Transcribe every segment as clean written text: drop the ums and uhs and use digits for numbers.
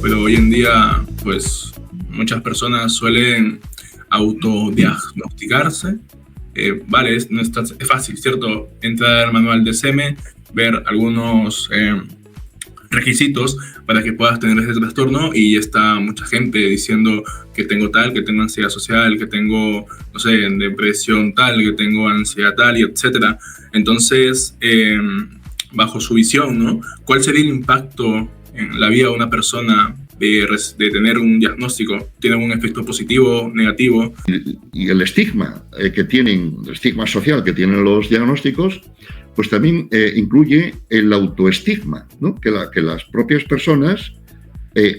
pero hoy en día, pues, muchas personas suelen autodiagnosticarse. Vale, no es fácil, ¿cierto? Entrar al manual de SEME, ver algunos requisitos para que puedas tener ese trastorno y ya está mucha gente diciendo que tengo tal, que tengo ansiedad social, que tengo, no sé, depresión tal, que tengo ansiedad tal, y etcétera. Entonces, bajo su visión, ¿no? ¿Cuál sería el impacto en la vida de una persona de tener un diagnóstico? ¿Tiene un efecto positivo, negativo? Y el estigma que tienen, el estigma social que tienen los diagnósticos, pues también incluye el autoestigma, ¿no? Que las propias personas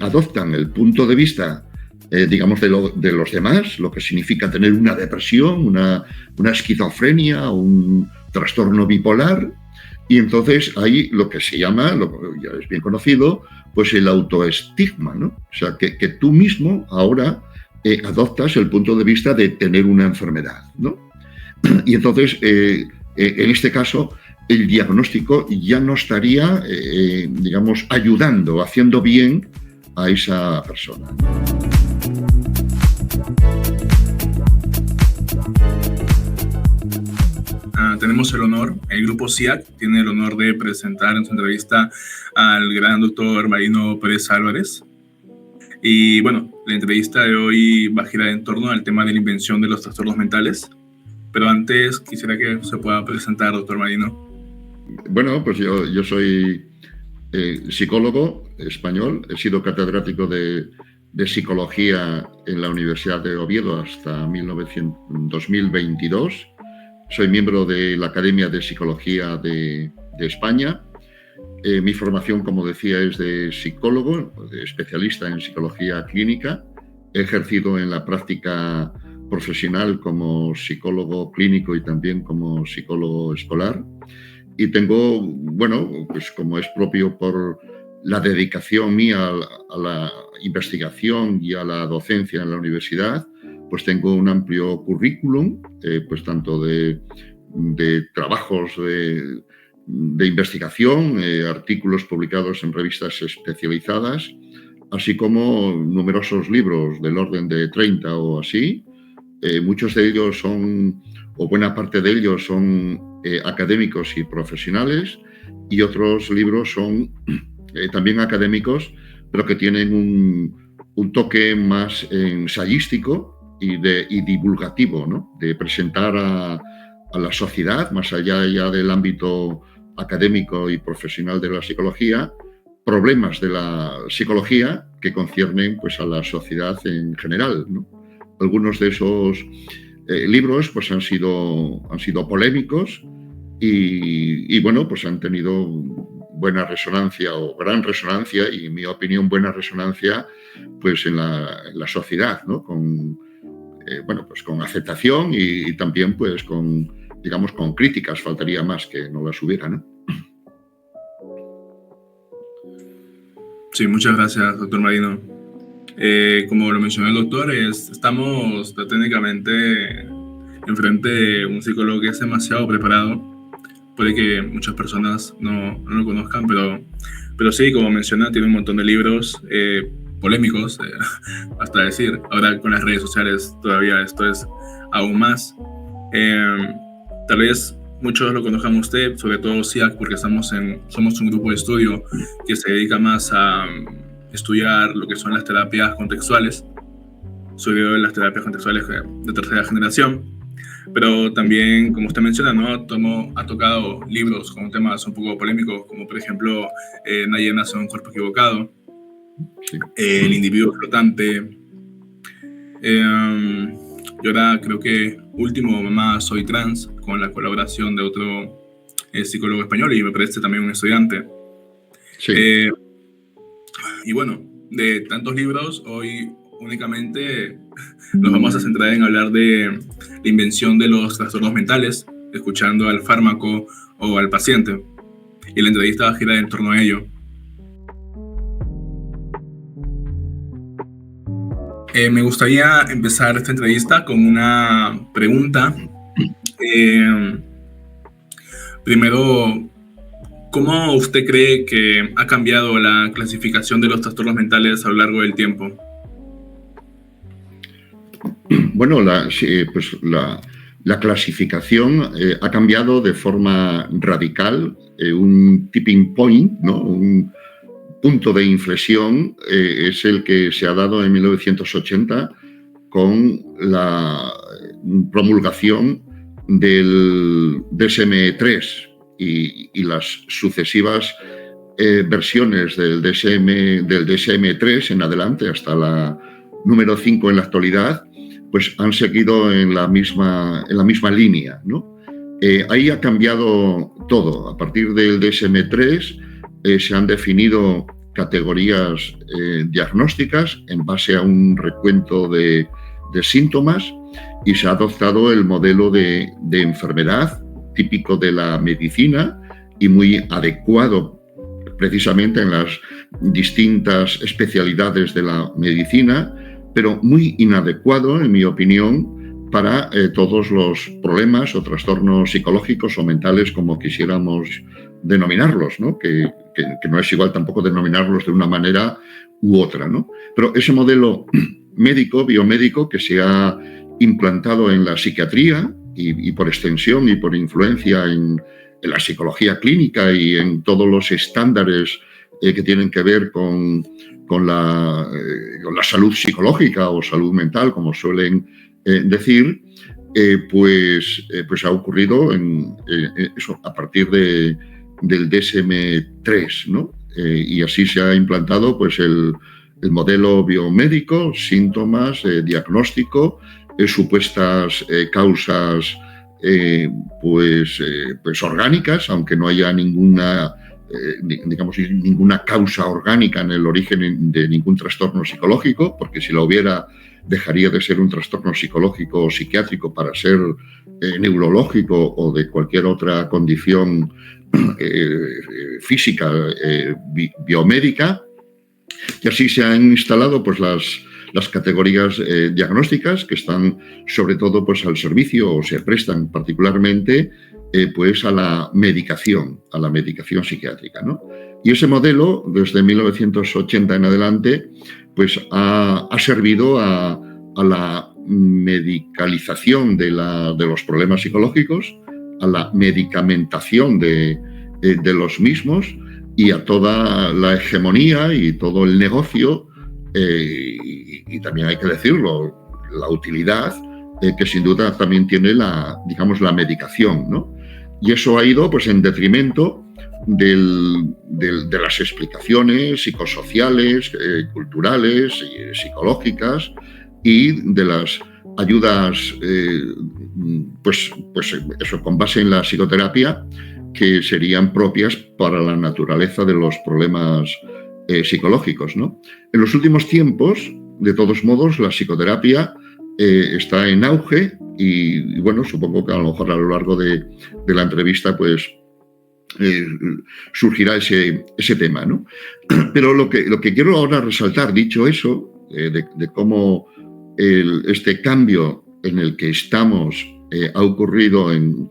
adoptan el punto de vista, digamos, de los demás, lo que significa tener una depresión, una esquizofrenia, un trastorno bipolar, y entonces hay lo que se llama, ya es bien conocido, pues el autoestigma, ¿no? O sea, que tú mismo ahora adoptas el punto de vista de tener una enfermedad, ¿no? Y entonces, en este caso, el diagnóstico ya no estaría, digamos, ayudando, haciendo bien a esa persona. Tenemos el honor, el grupo SIAC tiene el honor de presentar en su entrevista al gran doctor Marino Pérez Álvarez. Y bueno, la entrevista de hoy va a girar en torno al tema de la invención de los trastornos mentales. Pero antes quisiera que se pueda presentar, doctor Marino. Bueno, pues yo soy psicólogo español, he sido catedrático de psicología en la Universidad de Oviedo hasta 2022. Soy miembro de la Academia de Psicología de España. Mi formación, como decía, es de psicólogo, de especialista en psicología clínica. He ejercido en la práctica profesional como psicólogo clínico y también como psicólogo escolar. Y tengo, bueno, pues como es propio por la dedicación mía a la investigación y a la docencia en la universidad, pues tengo un amplio currículum, pues tanto de trabajos de investigación, artículos publicados en revistas especializadas, así como numerosos libros del orden de 30 o así. Muchos de ellos son, o buena parte de ellos son académicos y profesionales, y otros libros son también académicos, pero que tienen un toque más ensayístico y divulgativo, ¿no? De presentar a la sociedad, más allá ya del ámbito académico y profesional de la psicología, problemas de la psicología que conciernen, pues, a la sociedad en general, ¿no? Algunos de esos libros, pues, han sido polémicos y bueno, pues han tenido buena resonancia o gran resonancia, y en mi opinión buena resonancia, pues en la sociedad, ¿no? Bueno, pues con aceptación y también, pues, con, digamos, con críticas. Faltaría más que no las hubiera, ¿no? Sí, muchas gracias, doctor Marino. Como lo mencionó el doctor, estamos técnicamente enfrente de un psicólogo que es demasiado preparado. Puede que muchas personas no lo conozcan, pero sí, como menciona, tiene un montón de libros polémicos, hasta decir. Ahora con las redes sociales todavía esto es aún más. Tal vez muchos lo conozcan usted, sobre todo SIAC, porque somos un grupo de estudio que se dedica más a estudiar lo que son las terapias contextuales, sobre todo las terapias contextuales de tercera generación. Pero también, como usted menciona, ¿no? Ha tocado libros con temas un poco polémicos, como por ejemplo Nadie nace en un cuerpo equivocado, sí. El individuo flotante, y ahora creo que último, Mamá, soy trans, con la colaboración de otro psicólogo español y me parece también un estudiante. Sí. Y bueno, de tantos libros, hoy únicamente nos vamos a centrar en hablar de la invención de los trastornos mentales, escuchando al fármaco o al paciente. Y la entrevista va a girar en torno a ello. Me gustaría empezar esta entrevista con una pregunta. Primero, ¿Cómo usted cree que ha cambiado la clasificación de los trastornos mentales a lo largo del tiempo? Bueno, la clasificación ha cambiado de forma radical. Un tipping point, ¿no? Un punto de inflexión es el que se ha dado en 1980 con la promulgación del DSM-3 y las sucesivas versiones del DSM-3 en adelante hasta la número 5 en la actualidad, pues han seguido en la misma línea, ¿no? Ahí ha cambiado todo. A partir del DSM-3 se han definido categorías diagnósticas en base a un recuento de síntomas y se ha adoptado el modelo de enfermedad típico de la medicina y muy adecuado precisamente en las distintas especialidades de la medicina, pero muy inadecuado, en mi opinión, para todos los problemas o trastornos psicológicos o mentales, como quisiéramos denominarlos, ¿no? Que no es igual tampoco denominarlos de una manera u otra, ¿no? Pero ese modelo médico, biomédico, que se ha implantado en la psiquiatría y por extensión y por influencia en la psicología clínica y en todos los estándares que tienen que ver con la salud psicológica o salud mental, como suelen decir, pues ha ocurrido eso a partir del DSM-3, ¿no? Y así se ha implantado pues el modelo biomédico, síntomas, diagnóstico, supuestas causas pues orgánicas, aunque no haya ninguna causa orgánica en el origen de ningún trastorno psicológico, porque si la hubiera dejaría de ser un trastorno psicológico o psiquiátrico para ser neurológico o de cualquier otra condición física, biomédica. Y así se han instalado pues las categorías diagnósticas que están sobre todo pues al servicio o se prestan particularmente pues a la medicación psiquiátrica, ¿no? Y ese modelo desde 1980 en adelante pues ha servido a la medicalización de los problemas psicológicos, a la medicamentación de los mismos y a toda la hegemonía y todo el negocio y también hay que decirlo, la utilidad que sin duda también tiene la medicación, ¿no? Y eso ha ido pues en detrimento de las explicaciones psicosociales, culturales, psicológicas y de las ayudas pues eso con base en la psicoterapia que serían propias para la naturaleza de los problemas psicológicos, ¿no? En los últimos tiempos, de todos modos, la psicoterapia está en auge y bueno, supongo que a lo mejor a lo largo de la entrevista pues surgirá ese tema, ¿no? Pero lo que quiero ahora resaltar, dicho eso, de cómo este cambio en el que estamos ha ocurrido en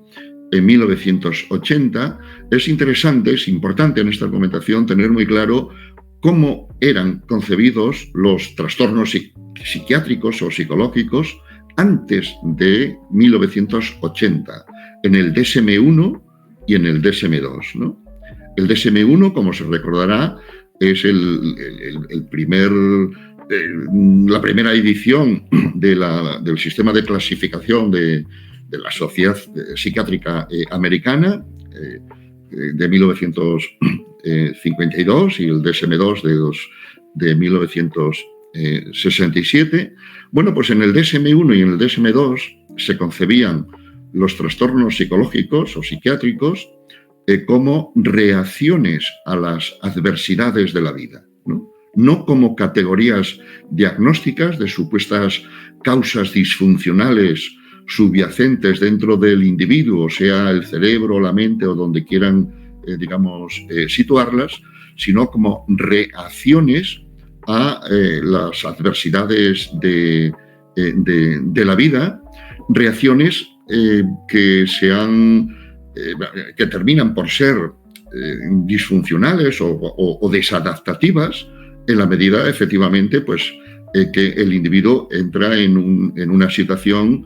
1980, es interesante, es importante en esta argumentación tener muy claro cómo eran concebidos los trastornos psiquiátricos o psicológicos antes de 1980, en el DSM-1 y en el DSM-2, ¿no? El DSM-1, como se recordará, es la primera edición del sistema de clasificación de la Sociedad Psiquiátrica Americana de 1952 y el DSM-2 de 1967. Bueno, pues en el DSM-1 y en el DSM-2 se concebían los trastornos psicológicos o psiquiátricos como reacciones a las adversidades de la vida, ¿no? No como categorías diagnósticas de supuestas causas disfuncionales subyacentes dentro del individuo, sea el cerebro, la mente o donde quieran, situarlas, sino como reacciones a las adversidades de la vida, reacciones que terminan por ser disfuncionales o desadaptativas, en la medida, efectivamente, pues, que el individuo entra en una situación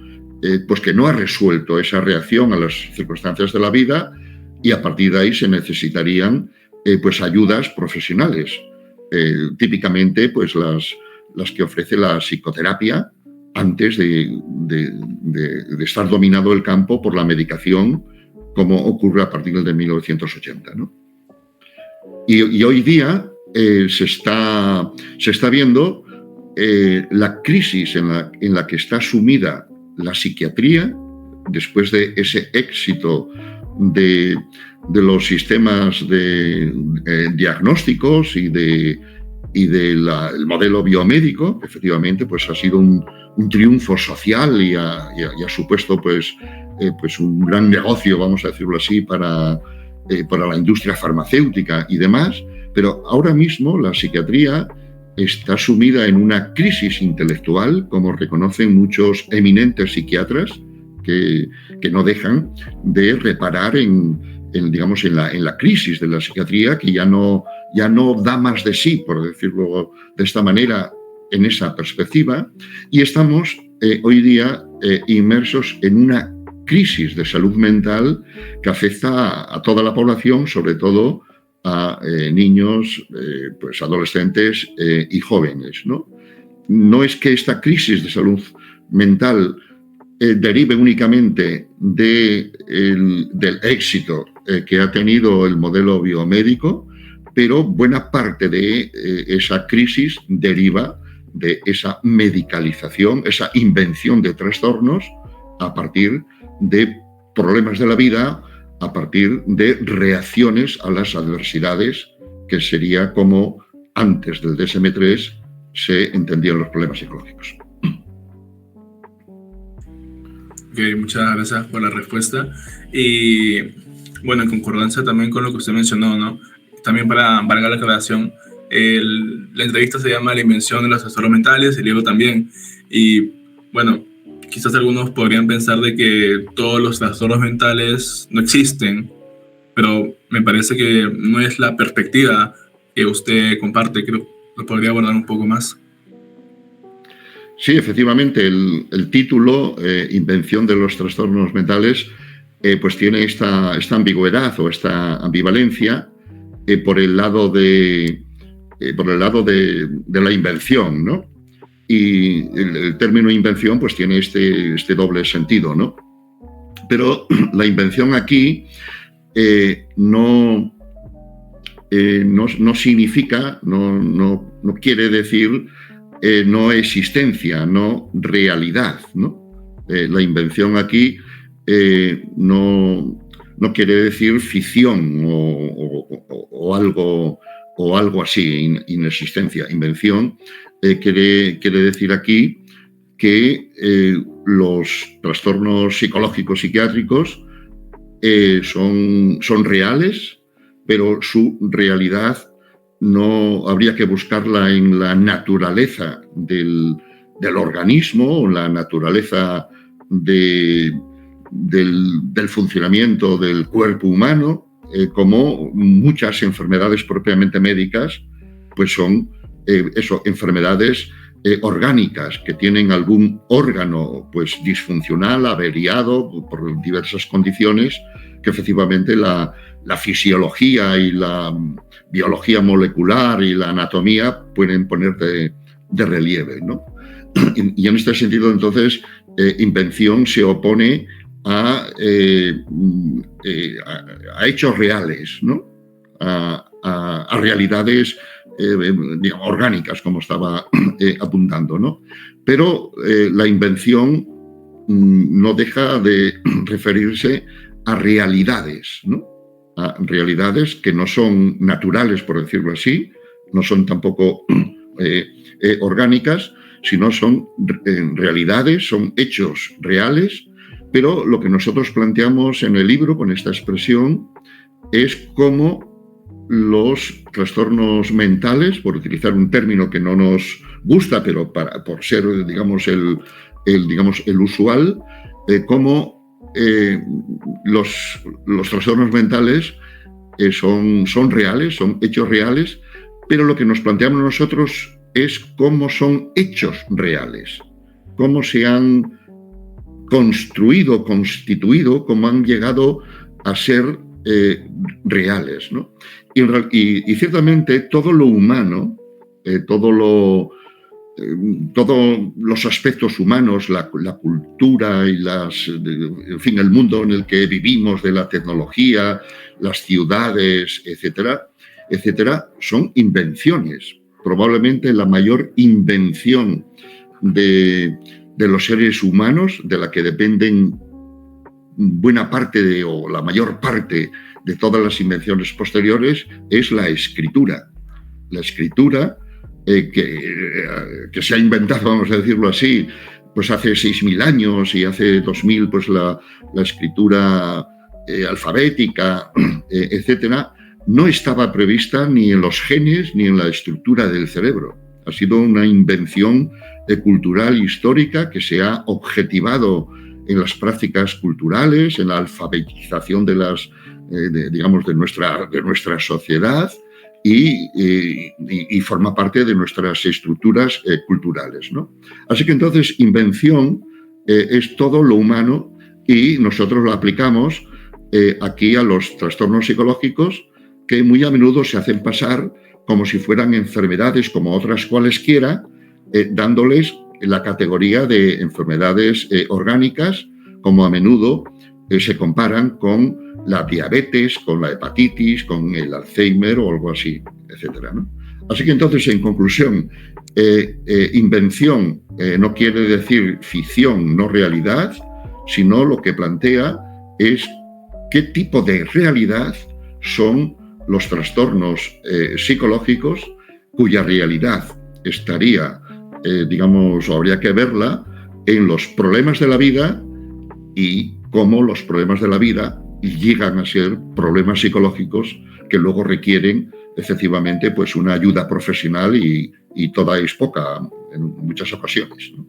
pues que no ha resuelto esa reacción a las circunstancias de la vida, y a partir de ahí se necesitarían pues ayudas profesionales, típicamente pues las que ofrece la psicoterapia antes de estar dominado el campo por la medicación, como ocurre a partir de 1980, ¿no? Y hoy día se está viendo la crisis en la que está sumida la psiquiatría después de ese éxito de los sistemas diagnósticos y del modelo biomédico. Efectivamente, pues ha sido un triunfo social y ha supuesto pues un gran negocio, vamos a decirlo así, para la industria farmacéutica y demás. Pero ahora mismo la psiquiatría está sumida en una crisis intelectual, como reconocen muchos eminentes psiquiatras, que no dejan de reparar en la crisis de la psiquiatría, que ya no da más de sí, por decirlo de esta manera, en esa perspectiva, y estamos hoy día inmersos en una crisis de salud mental que afecta a toda la población, sobre todo a niños, pues adolescentes y jóvenes, ¿no? No es que esta crisis de salud mental derive únicamente del éxito que ha tenido el modelo biomédico, pero buena parte de esa crisis deriva de esa medicalización, esa invención de trastornos a partir de problemas de la vida, a partir de reacciones a las adversidades, que sería como antes del DSM-3 se entendían los problemas psicológicos. Okay, muchas gracias por la respuesta. Y bueno, en concordancia también con lo que usted mencionó, ¿no? También para valgar la aclaración, la entrevista se llama La invención de los trastornos mentales, el libro también. Y bueno, quizás algunos podrían pensar de que todos los trastornos mentales no existen, pero me parece que no es la perspectiva que usted comparte. Creo que lo podría abordar un poco más. Sí, efectivamente, el título, Invención de los trastornos mentales, pues tiene esta ambigüedad o esta ambivalencia por el lado de la invención, ¿no? Y el término invención pues tiene este doble sentido, ¿no? Pero la invención aquí no significa, no quiere decir no existencia, no realidad, ¿no? La invención aquí no quiere decir ficción o algo así, inexistencia. Invención quiere decir aquí que los trastornos psicológicos psiquiátricos son reales, pero su realidad no habría que buscarla en la naturaleza del organismo o la naturaleza del funcionamiento del cuerpo humano, como muchas enfermedades propiamente médicas, pues son enfermedades orgánicas que tienen algún órgano pues disfuncional, averiado por diversas condiciones que efectivamente la fisiología y la biología molecular y la anatomía pueden poner de relieve, ¿no? Y en este sentido, entonces, invención se opone a hechos reales, ¿no? A realidades digamos, orgánicas, como estaba apuntando, ¿no? Pero la invención no deja de referirse a realidades, ¿no? A realidades que no son naturales, por decirlo así, no son tampoco orgánicas, sino son realidades, son hechos reales. Pero lo que nosotros planteamos en el libro con esta expresión es cómo los trastornos mentales, por utilizar un término que no nos gusta, pero por ser, digamos, el usual, cómo los trastornos mentales son reales, son hechos reales, pero lo que nos planteamos nosotros es cómo son hechos reales, cómo se han construido, constituido, cómo han llegado a ser reales, ¿no? Y ciertamente todo lo humano, todos los aspectos humanos, la cultura y en fin, el mundo en el que vivimos, de la tecnología, las ciudades, etcétera, son invenciones. Probablemente la mayor invención de los seres humanos, de la que dependen buena parte o la mayor parte de todas las invenciones posteriores, es la escritura. La escritura que se ha inventado, vamos a decirlo así, pues hace 6.000 años, y hace 2.000 pues la escritura alfabética, etcétera, no estaba prevista ni en los genes ni en la estructura del cerebro. Ha sido una invención cultural histórica que se ha objetivado en las prácticas culturales, en la alfabetización de nuestra sociedad, y forma parte de nuestras estructuras culturales, ¿no? Así que entonces invención es todo lo humano, y nosotros lo aplicamos aquí a los trastornos psicológicos, que muy a menudo se hacen pasar como si fueran enfermedades como otras cualesquiera, dándoles la categoría de enfermedades orgánicas, como a menudo se comparan con la diabetes, con la hepatitis, con el Alzheimer o algo así, etcétera, ¿no? Así que entonces, en conclusión, invención no quiere decir ficción, no realidad, sino lo que plantea es qué tipo de realidad son los trastornos psicológicos, cuya realidad estaría, o habría que verla en los problemas de la vida, y cómo los problemas de la vida llegan a ser problemas psicológicos que luego requieren efectivamente pues una ayuda profesional, y toda es poca en muchas ocasiones, ¿no?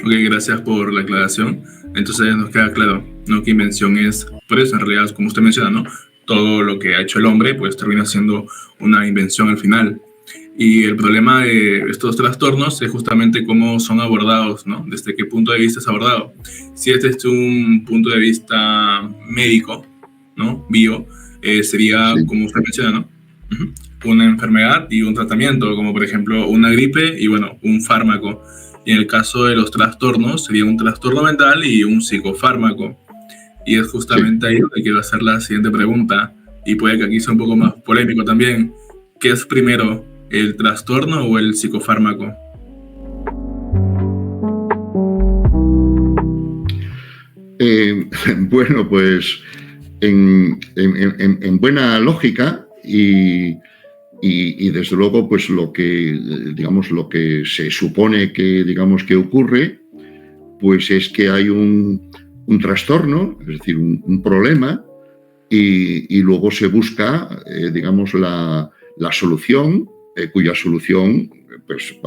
Ok, gracias por la aclaración. Entonces nos queda claro, ¿no?, que invención es, por eso en realidad, como usted menciona, ¿no?, todo lo que ha hecho el hombre pues termina siendo una invención al final. Y el problema de estos trastornos es justamente cómo son abordados, ¿no? Desde qué punto de vista es abordado. Si es desde un punto de vista médico, ¿no?, bio, sería, sí, como usted menciona, ¿no?, una enfermedad y un tratamiento, como por ejemplo una gripe y, bueno, un fármaco. Y en el caso de los trastornos sería un trastorno mental y un psicofármaco. Y es justamente ahí donde quiero hacer la siguiente pregunta, y puede que aquí sea un poco más polémico también. ¿Qué es primero, el trastorno o el psicofármaco? Bueno, pues en buena lógica y desde luego pues lo que se supone que ocurre, pues es que hay un trastorno, es decir, un problema, y luego se busca la solución, cuya solución pues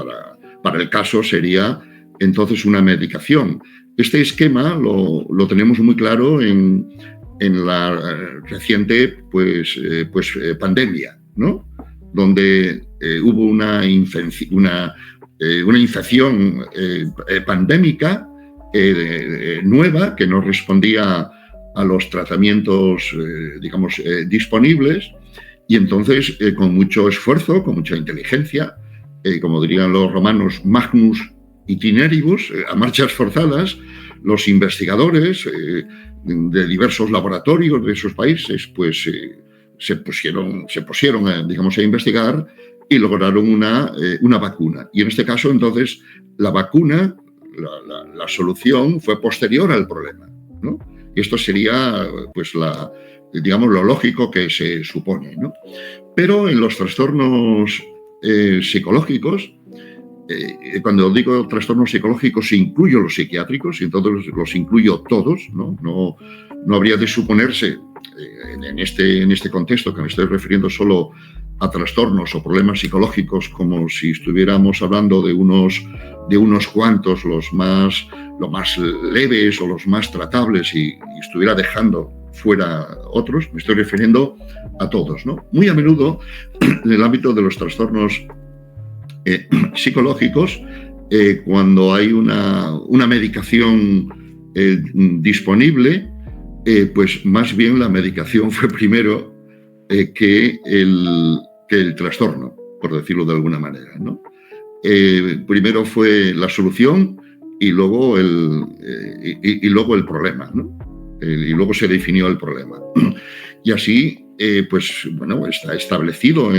para el caso sería entonces una medicación. Este esquema lo tenemos muy claro en la reciente pandemia, ¿no?, donde hubo una infección pandémica nueva, que no respondía a los tratamientos disponibles, y entonces con mucho esfuerzo, con mucha inteligencia, como dirían los romanos, magnus itineribus, a marchas forzadas, los investigadores de diversos laboratorios de esos países pues se pusieron a investigar, y lograron una vacuna. Y en este caso entonces la vacuna, la solución fue posterior al problema, ¿no? Y esto sería pues lo lógico que se supone, ¿no? Pero en los trastornos psicológicos, cuando digo trastornos psicológicos incluyo los psiquiátricos, y entonces los incluyo todos, ¿no? No habría de suponerse en este contexto que me estoy refiriendo solo a trastornos o problemas psicológicos, como si estuviéramos hablando de unos cuantos, los más leves o los más tratables, y estuviera dejando fuera otros, me estoy refiriendo a todos, ¿no? Muy a menudo, en el ámbito de los trastornos psicológicos, cuando hay una medicación disponible, pues más bien la medicación fue primero que el trastorno, por decirlo de alguna manera, ¿no? Primero fue la solución y luego el problema, ¿no? Y luego se definió el problema. Y así, pues bueno, está establecido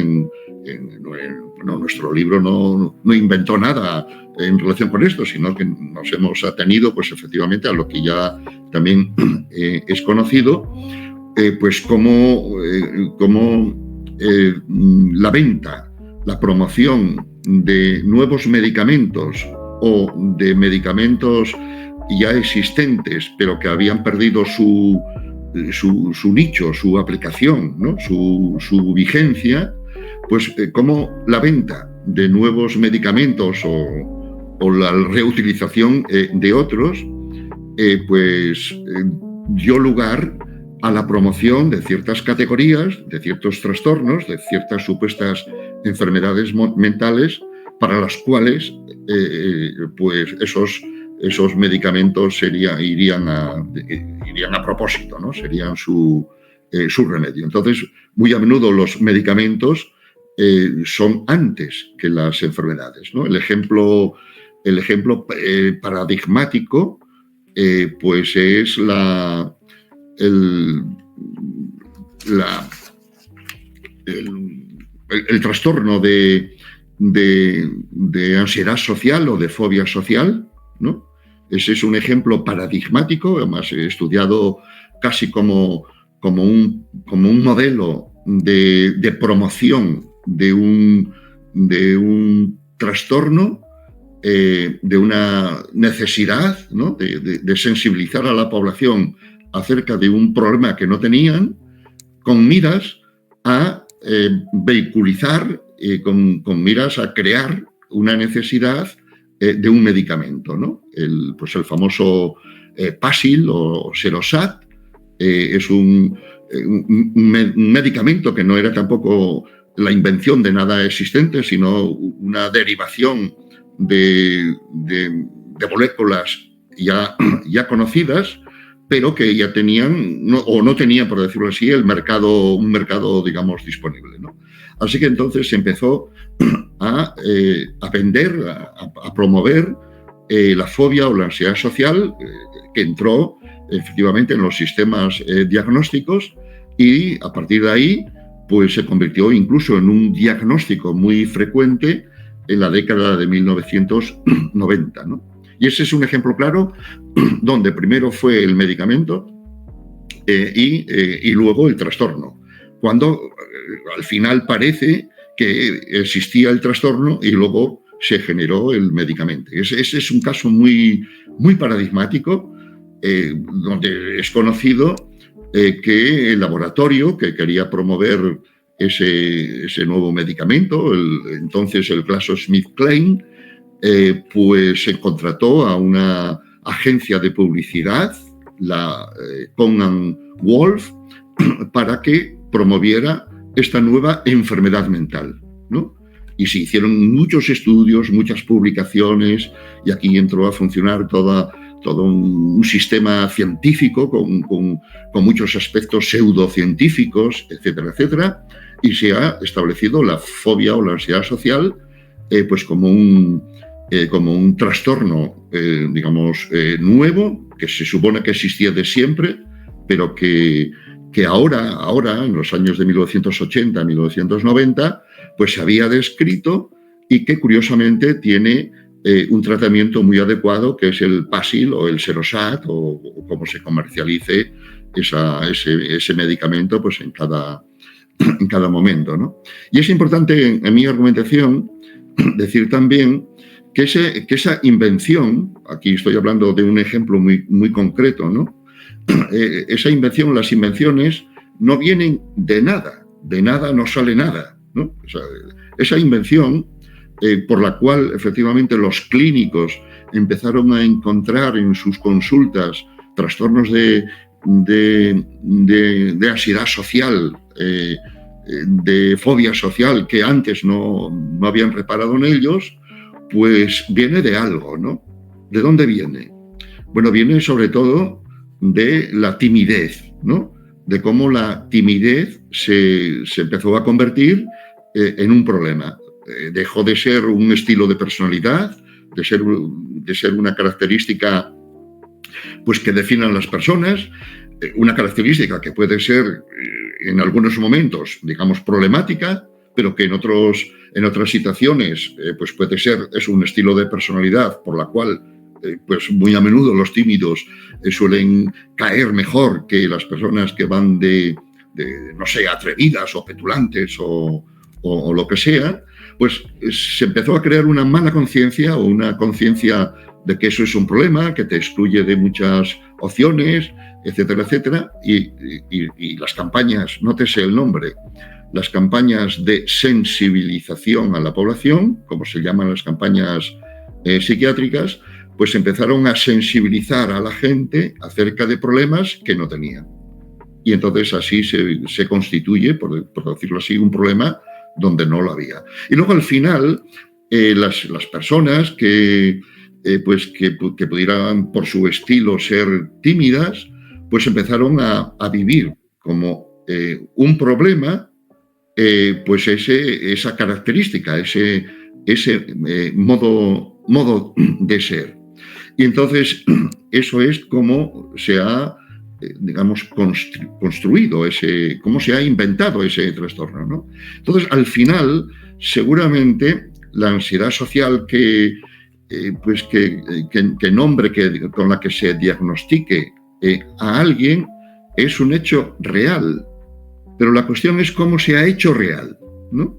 nuestro libro no inventó nada en relación con esto, sino que nos hemos atenido, pues efectivamente, a lo que ya también es conocido, pues como la venta, la promoción de nuevos medicamentos o de medicamentos ya existentes, pero que habían perdido su nicho, su aplicación, ¿no? su vigencia, pues como la venta de nuevos medicamentos o la reutilización de otros, pues dio lugar a la promoción de ciertas categorías, de ciertos trastornos, de ciertas supuestas enfermedades mentales para las cuales pues esos medicamentos irían a propósito, ¿no? Serían su remedio. Entonces, muy a menudo los medicamentos son antes que las enfermedades, ¿no? El ejemplo paradigmático pues es el trastorno de ansiedad social o de fobia social, ¿no? Ese es un ejemplo paradigmático, además he estudiado casi como un modelo de promoción de un trastorno, de una necesidad, ¿no? de sensibilizar a la población acerca de un problema que no tenían, con miras a vehiculizar, con miras a crear una necesidad de un medicamento, ¿no? El famoso Paxil o Serosat es un medicamento que no era tampoco la invención de nada existente, sino una derivación de moléculas ya conocidas, pero que ya tenían, no tenían, por decirlo así, un mercado, digamos, disponible, ¿no? Así que entonces se empezó a vender, a promover la fobia o la ansiedad social, que entró efectivamente en los sistemas diagnósticos, y a partir de ahí pues se convirtió incluso en un diagnóstico muy frecuente en la década de 1990, ¿no? Y ese es un ejemplo claro donde primero fue el medicamento y luego el trastorno, cuando al final parece que existía el trastorno y luego se generó el medicamento. Ese es un caso muy, muy paradigmático, donde es conocido que el laboratorio que quería promover ese nuevo medicamento, entonces el GlaxoSmithKline, pues se contrató a una agencia de publicidad, la Cohn & Wolf, para que promoviera esta nueva enfermedad mental, ¿no? Y se hicieron muchos estudios, muchas publicaciones, y aquí entró a funcionar todo un sistema científico con muchos aspectos pseudocientíficos, etcétera, etcétera, y se ha establecido la fobia o la ansiedad social pues como un trastorno, digamos, nuevo, que se supone que existía de siempre, pero que ahora, en los años de 1980, 1990, pues se había descrito y que curiosamente tiene un tratamiento muy adecuado, que es el Paxil o el Serosat, o como se comercialice ese medicamento pues en cada momento, ¿no? Y es importante en mi argumentación decir también que esa invención, aquí estoy hablando de un ejemplo muy, muy concreto, ¿no? Esa invención, las invenciones no vienen de nada no sale nada, ¿no? O sea, esa invención por la cual efectivamente los clínicos empezaron a encontrar en sus consultas trastornos de de ansiedad social, de fobia social que antes no habían reparado en ellos, pues viene de algo, ¿no? ¿De dónde viene? Bueno, viene sobre todo de la timidez, ¿no? De cómo la timidez se empezó a convertir en un problema. Dejó de ser un estilo de personalidad, de ser una característica pues, que definan las personas, una característica que puede ser en algunos momentos, digamos, problemática, pero que en otras situaciones pues puede ser es un estilo de personalidad por la cual pues muy a menudo los tímidos suelen caer mejor que las personas que van de no sé, atrevidas o petulantes o lo que sea, pues se empezó a crear una mala conciencia o una conciencia de que eso es un problema, que te excluye de muchas opciones, etcétera, etcétera, y las campañas, nótese el nombre, las campañas de sensibilización a la población, como se llaman las campañas psiquiátricas, pues empezaron a sensibilizar a la gente acerca de problemas que no tenían. Y entonces así se constituye, por decirlo así, un problema donde no lo había. Y luego al final, las personas que pudieran por su estilo ser tímidas, pues empezaron a vivir como un problema, pues esa característica, ese modo de ser. Y entonces eso es como se ha, digamos, construido cómo se ha inventado ese trastorno, ¿no? Entonces, al final, seguramente la ansiedad social con la que se diagnostique a alguien es un hecho real, pero la cuestión es cómo se ha hecho real, ¿no?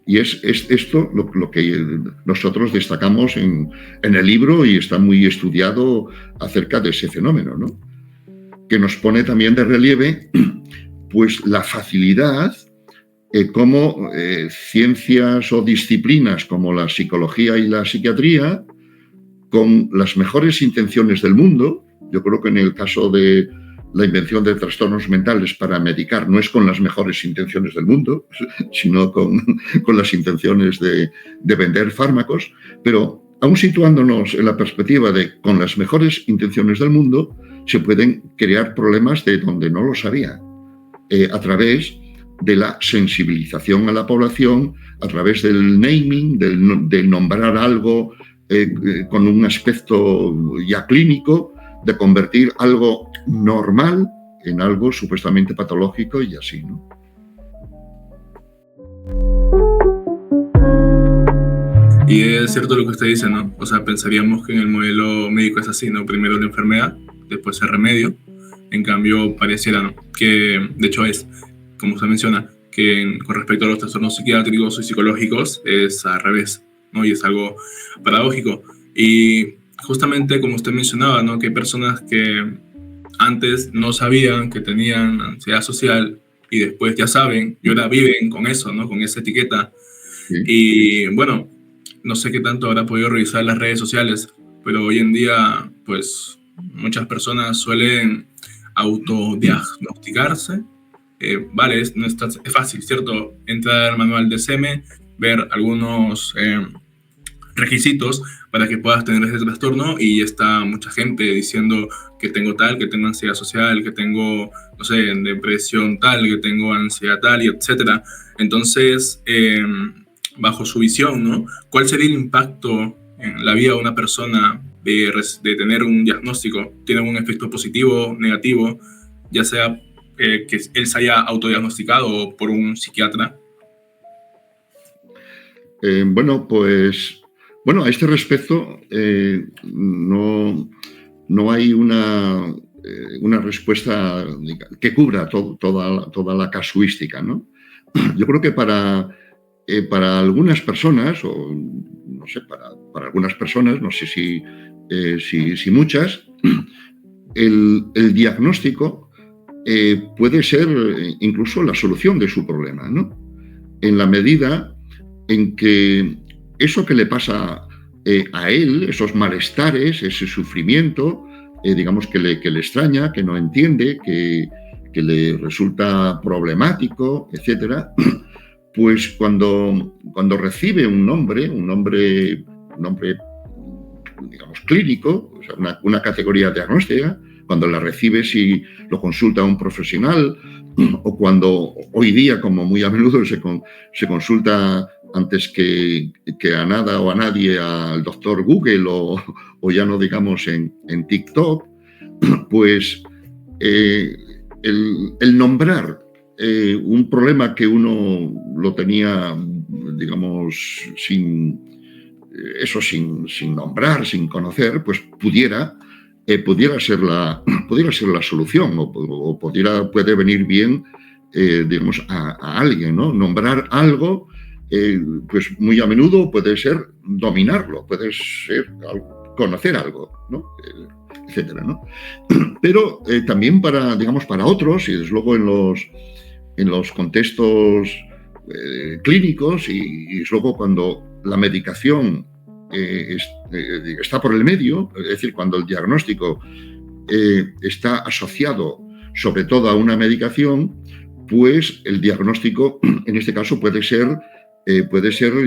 Y es esto lo que nosotros destacamos en el libro y está muy estudiado acerca de ese fenómeno, ¿no? Que nos pone también de relieve pues la facilidad como ciencias o disciplinas como la psicología y la psiquiatría, con las mejores intenciones del mundo. Yo creo que en el caso de la invención de trastornos mentales para medicar no es con las mejores intenciones del mundo, sino con las intenciones de vender fármacos, pero aún situándonos en la perspectiva de con las mejores intenciones del mundo, se pueden crear problemas de donde no los había, a través de la sensibilización a la población, a través del naming, de nombrar algo con un aspecto ya clínico, de convertir algo normal en algo supuestamente patológico y así, ¿no? Y es cierto lo que usted dice, ¿no? O sea, pensaríamos que en el modelo médico es así, ¿no? Primero la enfermedad, después el remedio. En cambio, pareciera, ¿no? Que, de hecho, es, como usted menciona, que con respecto a los trastornos psiquiátricos y psicológicos es al revés, ¿no? Y es algo paradójico. Y justamente como usted mencionaba, ¿no? Que hay personas que antes no sabían que tenían ansiedad social y después ya saben y ahora viven con eso, ¿no? Con esa etiqueta. Sí. Y bueno, no sé qué tanto habrá podido revisar las redes sociales, pero hoy en día, pues, muchas personas suelen autodiagnosticarse. Vale, es fácil, ¿cierto? Entrar al manual de SEME, ver algunos requisitos para que puedas tener ese trastorno y está mucha gente diciendo que tengo tal, que tengo ansiedad social, que tengo, no sé, depresión tal, que tengo ansiedad tal, y etcétera. Entonces, bajo su visión, ¿no? ¿Cuál sería el impacto en la vida de una persona de tener un diagnóstico? ¿Tiene un efecto positivo, negativo, ya sea que él se haya autodiagnosticado por un psiquiatra? Bueno, a este respecto no hay una respuesta que cubra toda la casuística, ¿no? Yo creo que para algunas personas, o no sé, para algunas personas, no sé si muchas, el diagnóstico puede ser incluso la solución de su problema, ¿no? En la medida en que eso que le pasa a él, esos malestares, ese sufrimiento, digamos, que le extraña, que no entiende, que le resulta problemático, etcétera, pues cuando recibe un nombre, digamos, clínico, o sea, una categoría diagnóstica, cuando la recibe, si lo consulta a un profesional, o cuando hoy día, como muy a menudo, se consulta antes que a nada o a nadie al doctor Google o ya no digamos en TikTok, pues el nombrar un problema que uno lo tenía, digamos, sin nombrar, sin conocer, pues pudiera ser la solución o puede venir bien, digamos, a alguien, ¿no? Nombrar algo, pues muy a menudo puede ser dominarlo, puede ser conocer algo, ¿no? Etcétera, ¿no? Pero también para otros, y desde luego en los contextos clínicos y luego cuando la medicación está por el medio, es decir, cuando el diagnóstico está asociado sobre todo a una medicación, pues el diagnóstico en este caso puede ser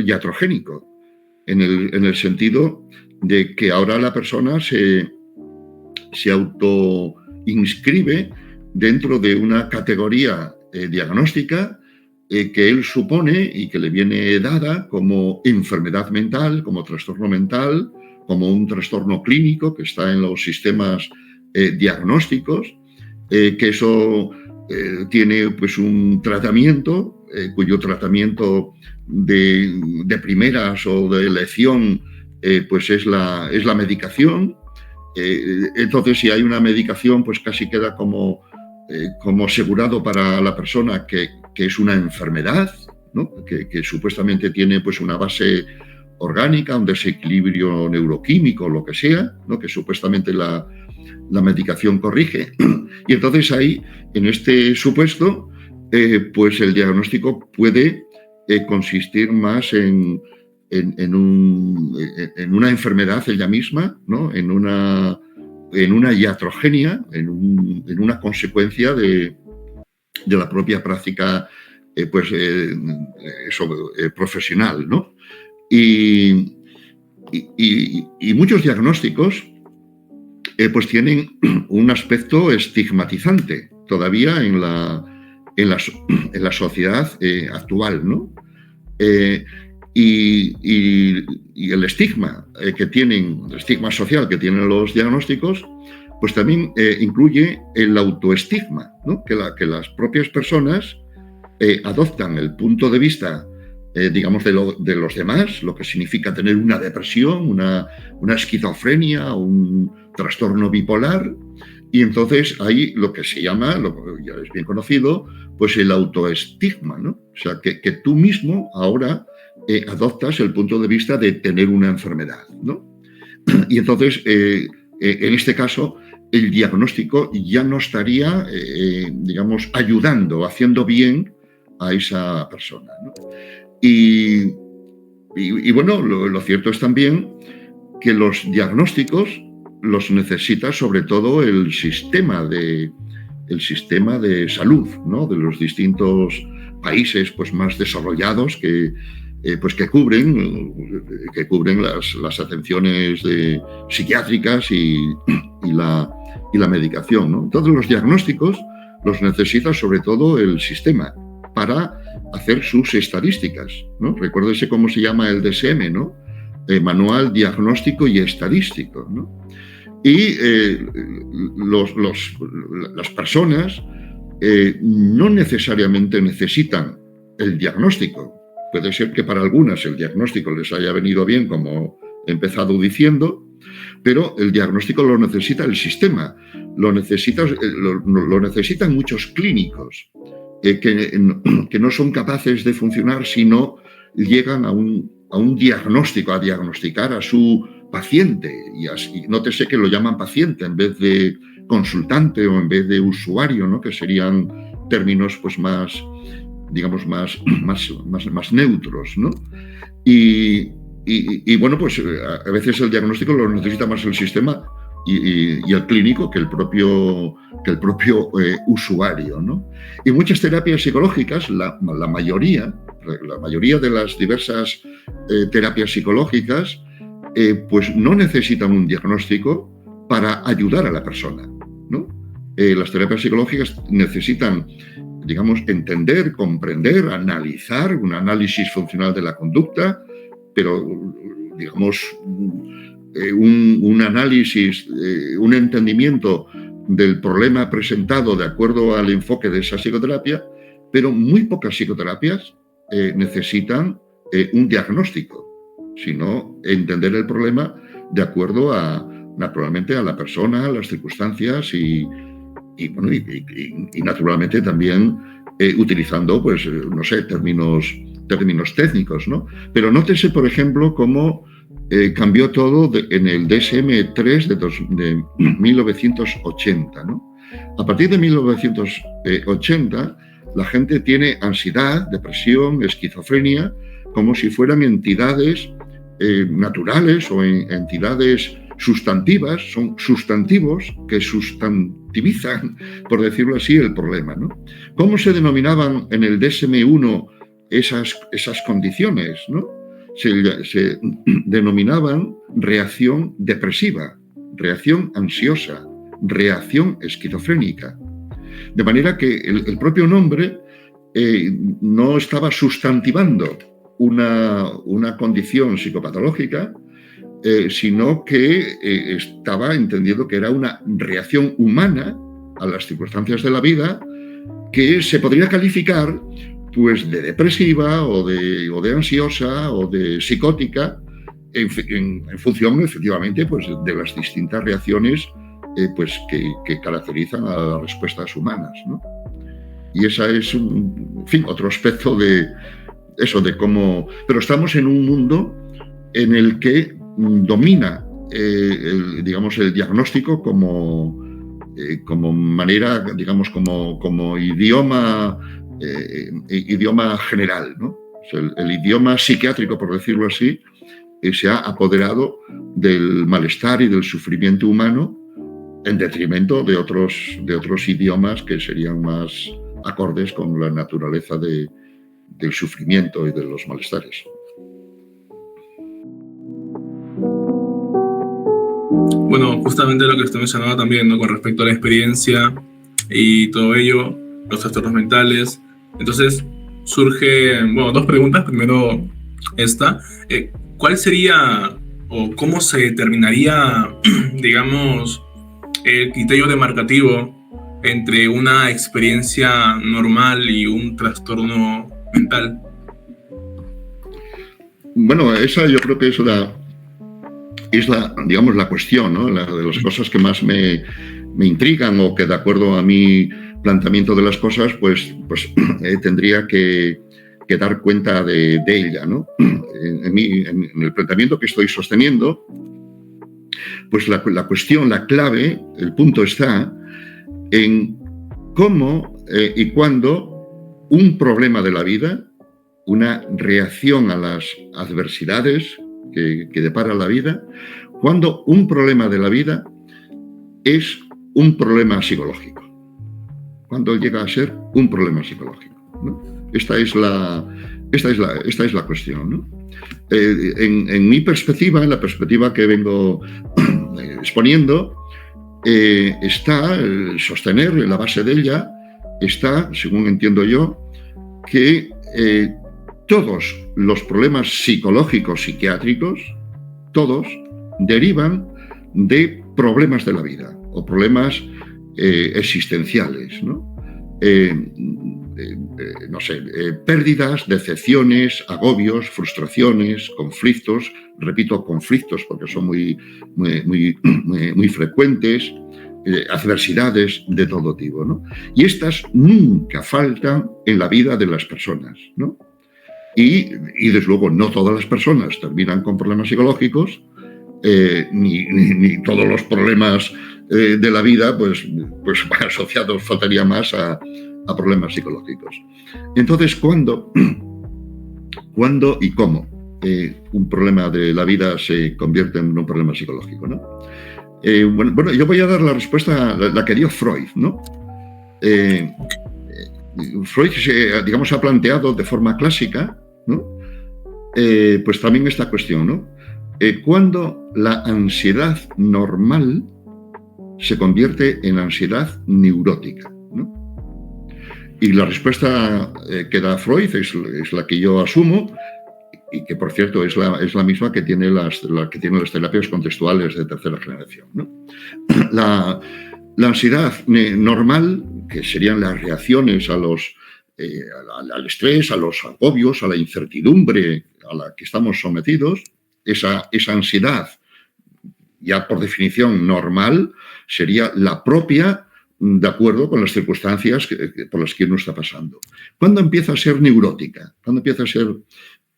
iatrogénico, en el sentido de que ahora la persona se autoinscribe dentro de una categoría diagnóstica que él supone y que le viene dada como enfermedad mental, como trastorno mental, como un trastorno clínico que está en los sistemas diagnósticos, que eso tiene pues un tratamiento, cuyo tratamiento de primeras o de elección pues es la medicación. Entonces, si hay una medicación, pues casi queda como asegurado para la persona que es una enfermedad, ¿no? que supuestamente tiene pues una base orgánica, un desequilibrio neuroquímico, lo que sea, ¿no? Que supuestamente la medicación corrige. Y entonces ahí, en este supuesto, pues el diagnóstico puede consistir más en una enfermedad ella misma, ¿no? en una iatrogenia, en una consecuencia de la propia práctica profesional, ¿no? Y muchos diagnósticos pues tienen un aspecto estigmatizante todavía en la sociedad actual, ¿no? Y el estigma el estigma social que tienen los diagnósticos, pues también incluye el autoestigma, ¿no? Que las propias personas adoptan el punto de vista, digamos, de los demás, lo que significa tener una depresión, una esquizofrenia, un trastorno bipolar, y entonces hay lo que se llama, ya es bien conocido, pues el autoestigma, ¿no? O sea, que tú mismo ahora adoptas el punto de vista de tener una enfermedad, ¿no? Y entonces, en este caso, el diagnóstico ya no estaría, digamos, ayudando, haciendo bien a esa persona, ¿no? Y bueno, lo cierto es también que los diagnósticos los necesita sobre todo el sistema de salud, ¿no? De los distintos países pues, más desarrollados que cubren las atenciones psiquiátricas y la medicación, ¿no? Entonces los diagnósticos los necesita sobre todo el sistema para hacer sus estadísticas, ¿no? Recuérdese cómo se llama el DSM, ¿no? Manual Diagnóstico y Estadístico, ¿no? Y las personas no necesariamente necesitan el diagnóstico. Puede ser que para algunas el diagnóstico les haya venido bien, como he empezado diciendo, pero el diagnóstico lo necesita el sistema, lo necesitan muchos clínicos que no son capaces de funcionar si no llegan a un diagnóstico, a diagnosticar a su paciente. Y así, nótese que lo llaman paciente en vez de consultante o en vez de usuario, ¿no? Que serían términos pues más, digamos, más neutros, ¿no? Y bueno, pues a veces el diagnóstico lo necesita más el sistema y el clínico que el propio usuario, ¿no? Y muchas terapias psicológicas, la mayoría de las diversas terapias psicológicas, pues no necesitan un diagnóstico para ayudar a la persona, ¿no? Las terapias psicológicas necesitan, digamos, entender, comprender, analizar, un análisis funcional de la conducta, pero, digamos, un análisis, un entendimiento del problema presentado de acuerdo al enfoque de esa psicoterapia, pero muy pocas psicoterapias necesitan un diagnóstico, sino entender el problema de acuerdo naturalmente a la persona, a las circunstancias y naturalmente también utilizando, pues, no sé, términos técnicos, ¿no? Pero nótese, por ejemplo, cómo cambió todo en el DSM-3 de 1980, ¿no? A partir de 1980, la gente tiene ansiedad, depresión, esquizofrenia, como si fueran entidades naturales o entidades sustantivas, son sustantivos que sustantivizan, por decirlo así, el problema, ¿no? ¿Cómo se denominaban en el DSM-1 esas condiciones, ¿no? Se denominaban reacción depresiva, reacción ansiosa, reacción esquizofrénica. De manera que el propio nombre no estaba sustantivando una condición psicopatológica, sino que estaba entendiendo que era una reacción humana a las circunstancias de la vida que se podría calificar, pues, de depresiva o de ansiosa o de psicótica en función, efectivamente, pues, de las distintas reacciones pues, que caracterizan a las respuestas humanas, ¿no? Y esa es, en fin, otro aspecto de eso, de cómo... Pero estamos en un mundo en el que domina, digamos, el diagnóstico como manera, digamos, como idioma general, ¿no? O sea, el idioma psiquiátrico, por decirlo así, se ha apoderado del malestar y del sufrimiento humano en detrimento de otros idiomas que serían más acordes con la naturaleza del sufrimiento y de los malestares. Bueno, justamente lo que usted mencionaba también, ¿no? Con respecto a la experiencia y todo ello, los trastornos mentales. Entonces, surgen, bueno, dos preguntas. Primero, esta. ¿Cuál sería o cómo se determinaría, digamos, el criterio demarcativo entre una experiencia normal y un trastorno mental? Bueno, esa yo creo que es digamos, la cuestión, ¿no? De las cosas que más me intrigan o que, de acuerdo a mi planteamiento de las cosas, pues tendría que dar cuenta de ella, ¿no? En el planteamiento que estoy sosteniendo, pues la cuestión, la clave, el punto está en cómo y cuándo un problema de la vida, una reacción a las adversidades que depara la vida, cuando un problema de la vida es un problema psicológico, cuando llega a ser un problema psicológico, ¿no? Esta es la cuestión, ¿no? En mi perspectiva, en la perspectiva que vengo exponiendo, está sostener, en la base de ella, está, según entiendo yo, que todos los problemas psicológicos, psiquiátricos, todos derivan de problemas de la vida o problemas existenciales, ¿no? No sé, pérdidas, decepciones, agobios, frustraciones, conflictos, repito, conflictos porque son muy frecuentes, adversidades de todo tipo, ¿no? Y estas nunca faltan en la vida de las personas, ¿no? Y desde luego no todas las personas terminan con problemas psicológicos, ni todos los problemas de la vida pues asociados, faltaría más a problemas psicológicos. Entonces, ¿cuándo y cómo un problema de la vida se convierte en un problema psicológico, ¿no? Bueno, yo voy a dar la respuesta, la que dio Freud, ¿no? Freud, digamos, ha planteado de forma clásica, ¿no? Pues también esta cuestión, ¿no? Cuando la ansiedad normal se convierte en ansiedad neurótica, ¿no? Y la respuesta que da Freud es la que yo asumo, y que, por cierto, es la misma que tienen las terapias contextuales de tercera generación, ¿no? La ansiedad normal, que serían las reacciones al estrés, a los agobios, a la incertidumbre a la que estamos sometidos, esa ansiedad, ya por definición normal, sería la propia de acuerdo con las circunstancias por las que uno está pasando. ¿Cuándo empieza a ser neurótica? ¿Cuándo empieza a ser...?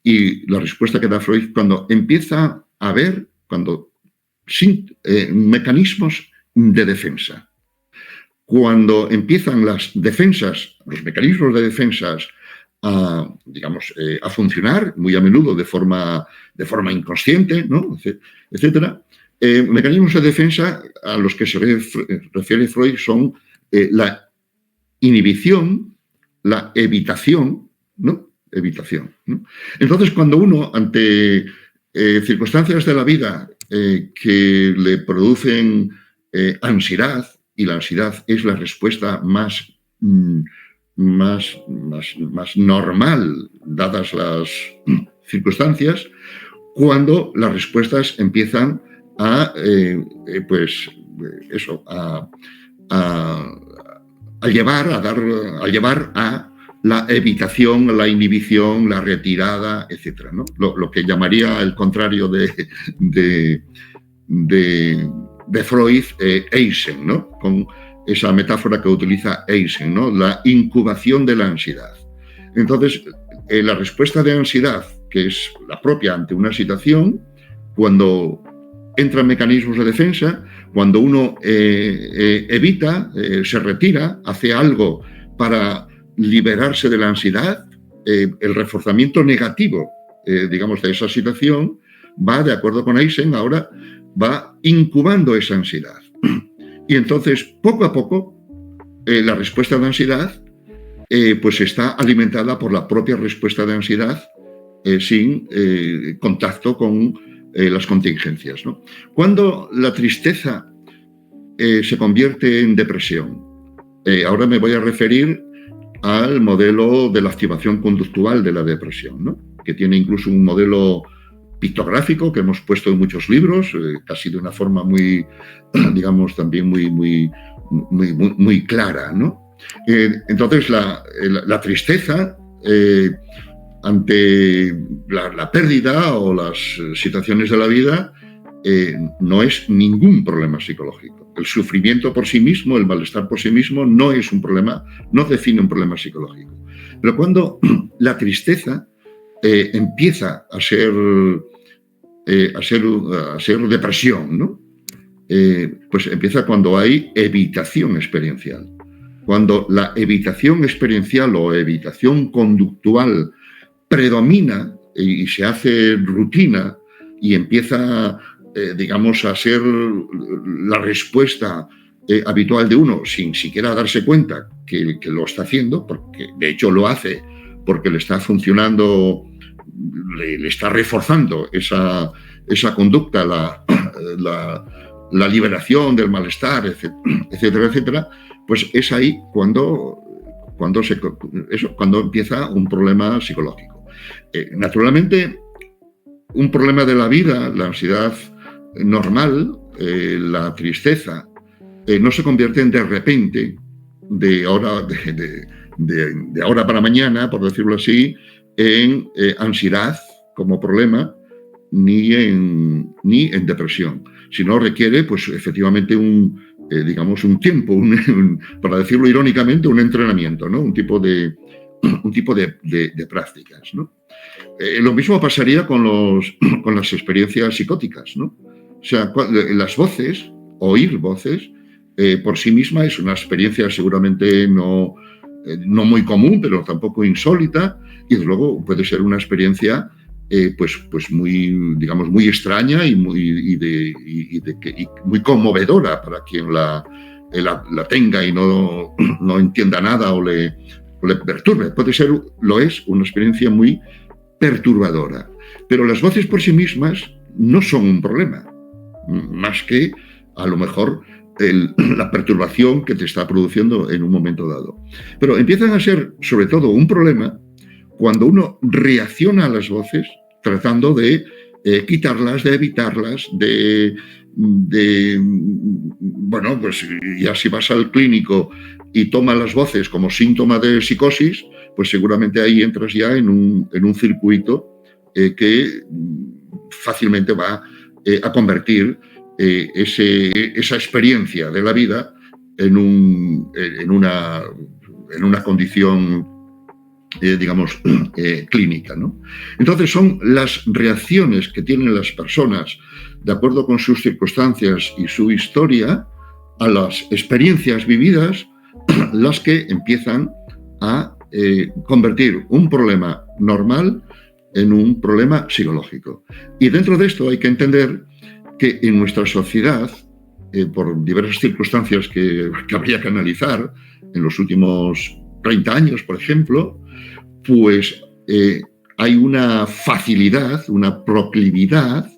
Y la respuesta que da Freud, cuando empieza a haber mecanismos de defensa. Cuando empiezan las defensas, los mecanismos de defensas a funcionar, muy a menudo de forma inconsciente, ¿no? Etcétera. Mecanismos de defensa a los que se refiere Freud son la inhibición, la evitación, ¿no? Entonces, cuando uno, ante circunstancias de la vida que le producen ansiedad, y la ansiedad es la respuesta más normal, dadas las circunstancias, cuando las respuestas empiezan a llevar a la evitación, la inhibición, la retirada, etcétera, ¿no? Lo que llamaría el contrario de Freud, Eisen, ¿no? Con esa metáfora que utiliza Eisen, ¿no? La incubación de la ansiedad. Entonces, la respuesta de ansiedad, que es la propia ante una situación, cuando entran mecanismos de defensa, cuando uno evita, se retira, hace algo para liberarse de la ansiedad, el reforzamiento negativo, de esa situación, va, de acuerdo con Eisen, ahora va incubando esa ansiedad. Y entonces, poco a poco, la respuesta de ansiedad pues está alimentada por la propia respuesta de ansiedad sin contacto con las contingencias, ¿no? Cuando la tristeza se convierte en depresión, ahora me voy a referir al modelo de la activación conductual de la depresión, ¿no? Que tiene incluso un modelo pictográfico que hemos puesto en muchos libros, casi de una forma muy, también muy clara, ¿no? Entonces, la tristeza ante la pérdida o las situaciones de la vida no es ningún problema psicológico. El sufrimiento por sí mismo, el malestar por sí mismo, no es un problema, no define un problema psicológico. Pero cuando la tristeza empieza a ser depresión, ¿no? Pues empieza cuando hay evitación experiencial. Cuando la evitación experiencial o evitación conductual predomina y se hace rutina y empieza, a ser la respuesta habitual de uno sin siquiera darse cuenta que lo está haciendo, porque de hecho lo hace porque le está funcionando, le está reforzando esa conducta, la liberación del malestar, etcétera, pues es ahí cuando empieza un problema psicológico. Naturalmente, un problema de la vida, la ansiedad normal, la tristeza, no se convierten de repente, de ahora para mañana, por decirlo así, en ansiedad como problema, ni en depresión, sino requiere, pues, efectivamente un tiempo, para decirlo irónicamente, un entrenamiento, ¿no? Un tipo de prácticas, ¿no? Lo mismo pasaría con las experiencias psicóticas, ¿no? O sea, las voces, oír voces, por sí misma es una experiencia seguramente no muy común, pero tampoco insólita, y desde luego puede ser una experiencia pues muy, digamos, muy extraña y muy conmovedora para quien la tenga y no entienda nada o le perturbe. Lo es una experiencia muy perturbadora. Pero las voces por sí mismas no son un problema, más que a lo mejor la perturbación que te está produciendo en un momento dado. Pero empiezan a ser, sobre todo, un problema cuando uno reacciona a las voces tratando de quitarlas, de evitarlas, bueno, pues ya si vas al clínico y tomas las voces como síntoma de psicosis, pues seguramente ahí entras ya en un circuito que fácilmente va a convertir esa experiencia de la vida en una condición digamos, clínica, ¿no? Entonces son las reacciones que tienen las personas de acuerdo con sus circunstancias y su historia a las experiencias vividas las que empiezan a convertir un problema normal en un problema psicológico. Y dentro de esto hay que entender que en nuestra sociedad, por diversas circunstancias que habría que analizar en los últimos 30 años, por ejemplo, pues hay una facilidad, una proclividad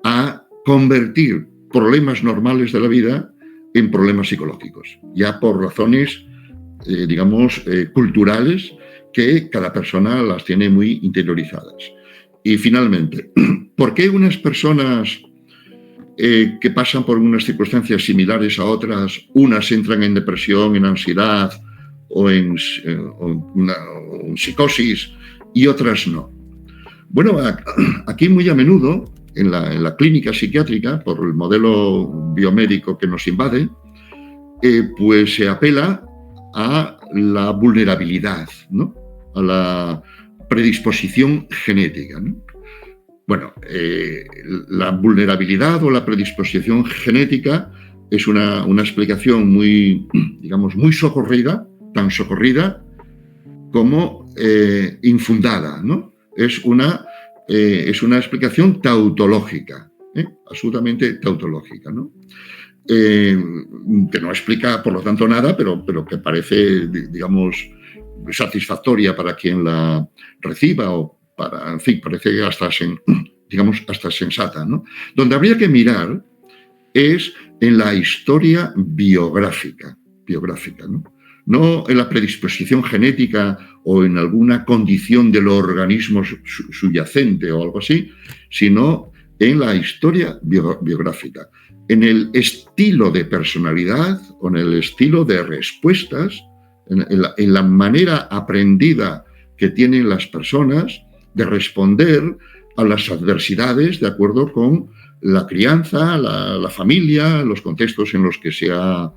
a convertir problemas normales de la vida en problemas psicológicos, ya por razones, digamos, culturales que cada persona las tiene muy interiorizadas. Y finalmente, ¿por qué unas personas que pasan por unas circunstancias similares a otras, unas entran en depresión, en ansiedad, o en psicosis y otras no? Bueno, aquí muy a menudo en la clínica psiquiátrica, por el modelo biomédico que nos invade, pues se apela a la vulnerabilidad, ¿no? A la predisposición genética, ¿no? Bueno, la vulnerabilidad o la predisposición genética es una explicación muy, digamos, muy socorrida, tan socorrida como infundada, ¿no? Es una explicación tautológica, absolutamente tautológica, ¿no? Que no explica, por lo tanto, nada, pero que parece, digamos, satisfactoria para quien la reciba o en fin, parece hasta sensata, ¿no? Donde habría que mirar es en la historia biográfica, ¿no? No en la predisposición genética o en alguna condición del organismo subyacente o algo así, sino en la historia biográfica, en el estilo de personalidad o en el estilo de respuestas, en la manera aprendida que tienen las personas de responder a las adversidades de acuerdo con la crianza, la familia, los contextos en los que se ha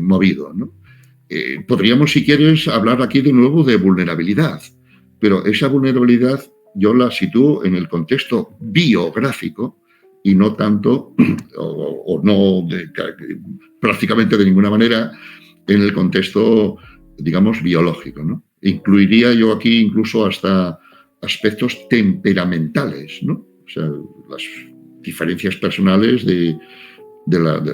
movido, ¿no? Podríamos, si quieres, hablar aquí de nuevo de vulnerabilidad, pero esa vulnerabilidad yo la sitúo en el contexto biográfico y no tanto, prácticamente de ninguna manera, en el contexto, digamos, biológico, ¿no? Incluiría yo aquí incluso hasta aspectos temperamentales, ¿no? O sea, las diferencias personales de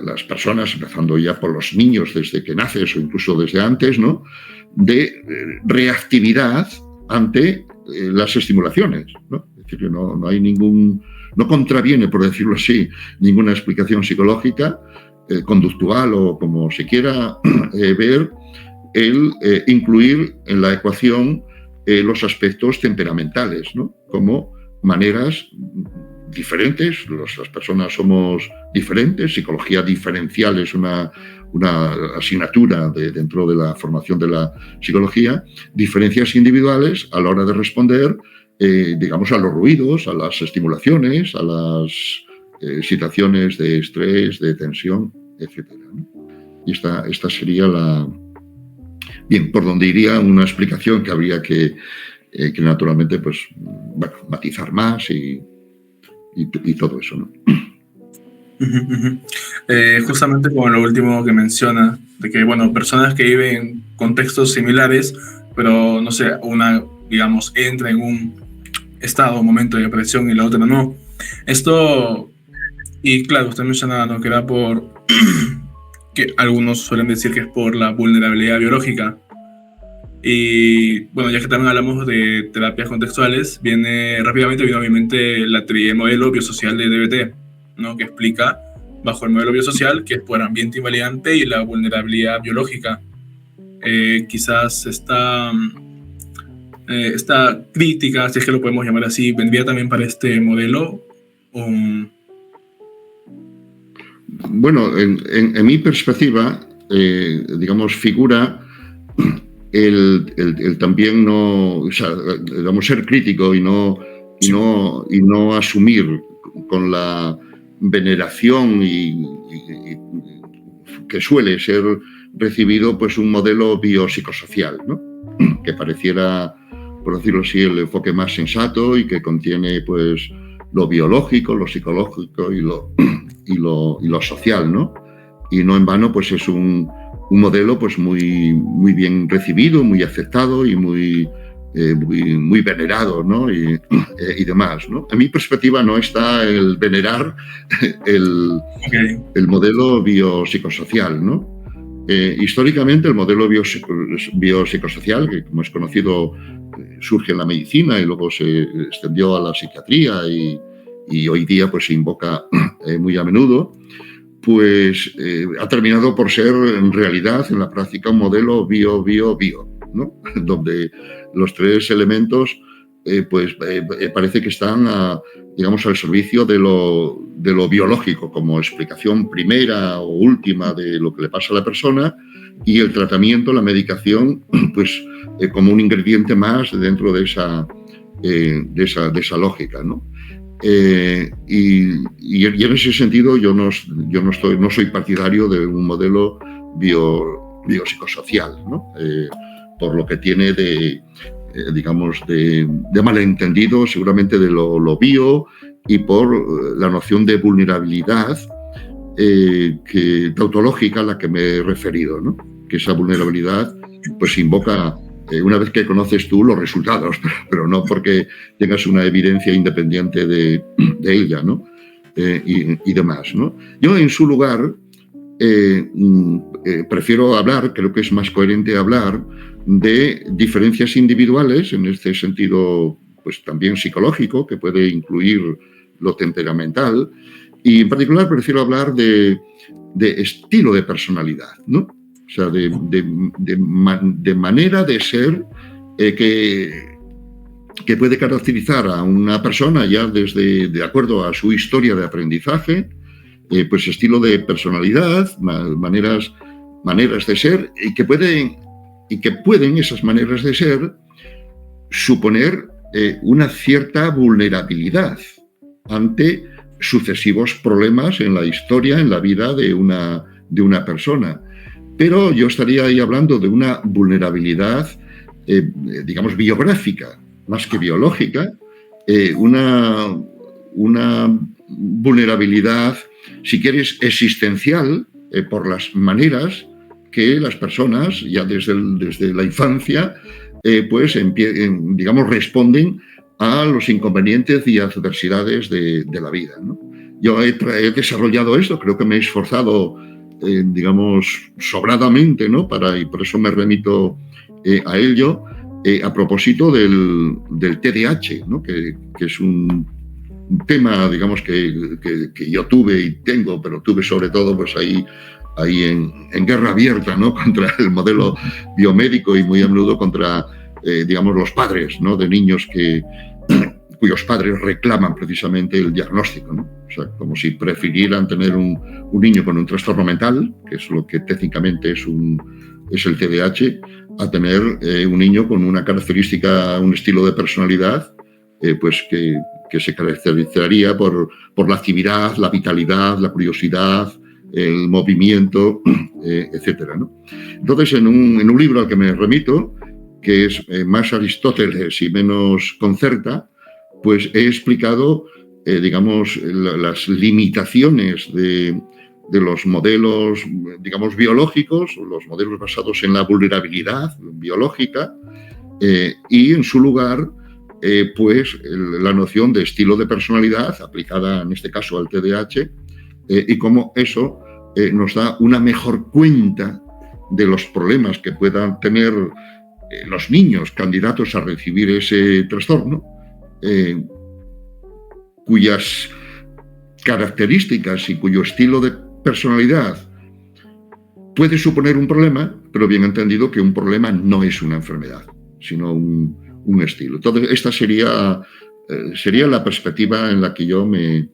las personas, empezando ya por los niños desde que naces o incluso desde antes, ¿no? De reactividad ante las estimulaciones, ¿no? Es decir, que no hay no contraviene, por decirlo así, ninguna explicación psicológica, conductual o como se quiera ver, el incluir en la ecuación los aspectos temperamentales, ¿no? Como maneras diferentes, las personas somos diferentes, psicología diferencial es una asignatura dentro de la formación de la psicología, diferencias individuales a la hora de responder, digamos, a los ruidos, a las estimulaciones, a las situaciones de estrés, de tensión, etc., ¿no? Y esta sería bien, por donde iría una explicación que habría que naturalmente, pues, bueno, matizar más y todo eso, ¿no? Justamente con lo último que menciona, de que, bueno, personas que viven en contextos similares, pero, no sé, una, digamos, entra en estado o momento de depresión y la otra no. Esto, y claro, usted mencionaba, ¿no?, que era por, que algunos suelen decir que es por la vulnerabilidad biológica. Y bueno, ya que también hablamos de terapias contextuales, rápidamente viene obviamente el modelo biosocial de DBT, ¿no?, que explica bajo el modelo biosocial que es por ambiente invalidante y la vulnerabilidad biológica. Quizás esta crítica, si es que lo podemos llamar así, vendría también para este modelo. Bueno, en mi perspectiva, digamos, figura el también no, o sea, digamos, ser crítico y no asumir con la veneración que suele ser recibido, pues, un modelo biopsicosocial, ¿no?, que pareciera, por decirlo así, el enfoque más sensato y que contiene, pues, lo biológico, lo psicológico y lo social, ¿no? Y no en vano, pues, es un modelo, pues, muy bien recibido, muy aceptado y muy venerado, ¿no? Y demás, ¿no? En mi perspectiva no está el venerar el modelo biopsicosocial, ¿no? Históricamente el modelo biopsicosocial, que como es conocido surge en la medicina y luego se extendió a la psiquiatría y hoy día, pues, se invoca muy a menudo, pues ha terminado por ser en realidad en la práctica un modelo bio, ¿no?, donde los tres elementos parece que están digamos, al servicio de lo biológico como explicación primera o última de lo que le pasa a la persona, y el tratamiento, la medicación, pues como un ingrediente más dentro de esa lógica, ¿no? Y en ese sentido yo no soy partidario de un modelo biopsicosocial, ¿no? Por lo que tiene digamos, de malentendido seguramente de lo bio, y por la noción de vulnerabilidad tautológica a la que me he referido, ¿no? Que esa vulnerabilidad, pues, invoca, una vez que conoces tú los resultados, pero no porque tengas una evidencia independiente de ella, ¿no? Y demás, ¿no? Yo, en su lugar, prefiero hablar, creo que es más coherente hablar de diferencias individuales, en este sentido, pues, también psicológico, que puede incluir lo temperamental, y en particular prefiero hablar de estilo de personalidad, ¿no? O sea, de manera de ser que puede caracterizar a una persona ya de acuerdo a su historia de aprendizaje, pues estilo de personalidad, maneras de ser, y que pueden esas maneras de ser suponer una cierta vulnerabilidad ante sucesivos problemas en la historia, en la vida de una persona. Pero yo estaría ahí hablando de una vulnerabilidad, digamos, biográfica, más que biológica, una vulnerabilidad, si quieres, existencial, por las maneras que las personas, ya desde la infancia, pues, digamos, responden a los inconvenientes y adversidades de la vida, ¿no? Yo he desarrollado esto, creo que me he esforzado, digamos, sobradamente, ¿no? Y por eso me remito a ello, a propósito del TDAH, ¿no? Que es un tema, digamos, que yo tuve y tengo, pero tuve sobre todo, pues, ahí en guerra abierta, ¿no? Contra el modelo biomédico y muy a menudo contra, digamos, los padres, ¿no? De niños cuyos padres reclaman precisamente el diagnóstico, ¿no? O sea, como si prefirieran tener un niño con un trastorno mental, que es lo que técnicamente es el TDAH, a tener un niño con una característica, un estilo de personalidad, pues que se caracterizaría por la actividad, la vitalidad, la curiosidad, el movimiento, etcétera, ¿no? Entonces, en un libro al que me remito, que es más Aristóteles y menos Concerta, pues he explicado, digamos, las limitaciones de los modelos, digamos, biológicos, los modelos basados en la vulnerabilidad biológica, y en su lugar pues la noción de estilo de personalidad aplicada en este caso al TDAH y cómo eso nos da una mejor cuenta de los problemas que puedan tener los niños candidatos a recibir ese trastorno, cuyas características y cuyo estilo de personalidad puede suponer un problema, pero bien entendido que un problema no es una enfermedad, sino un estilo. Entonces, esta sería la perspectiva en la que yo me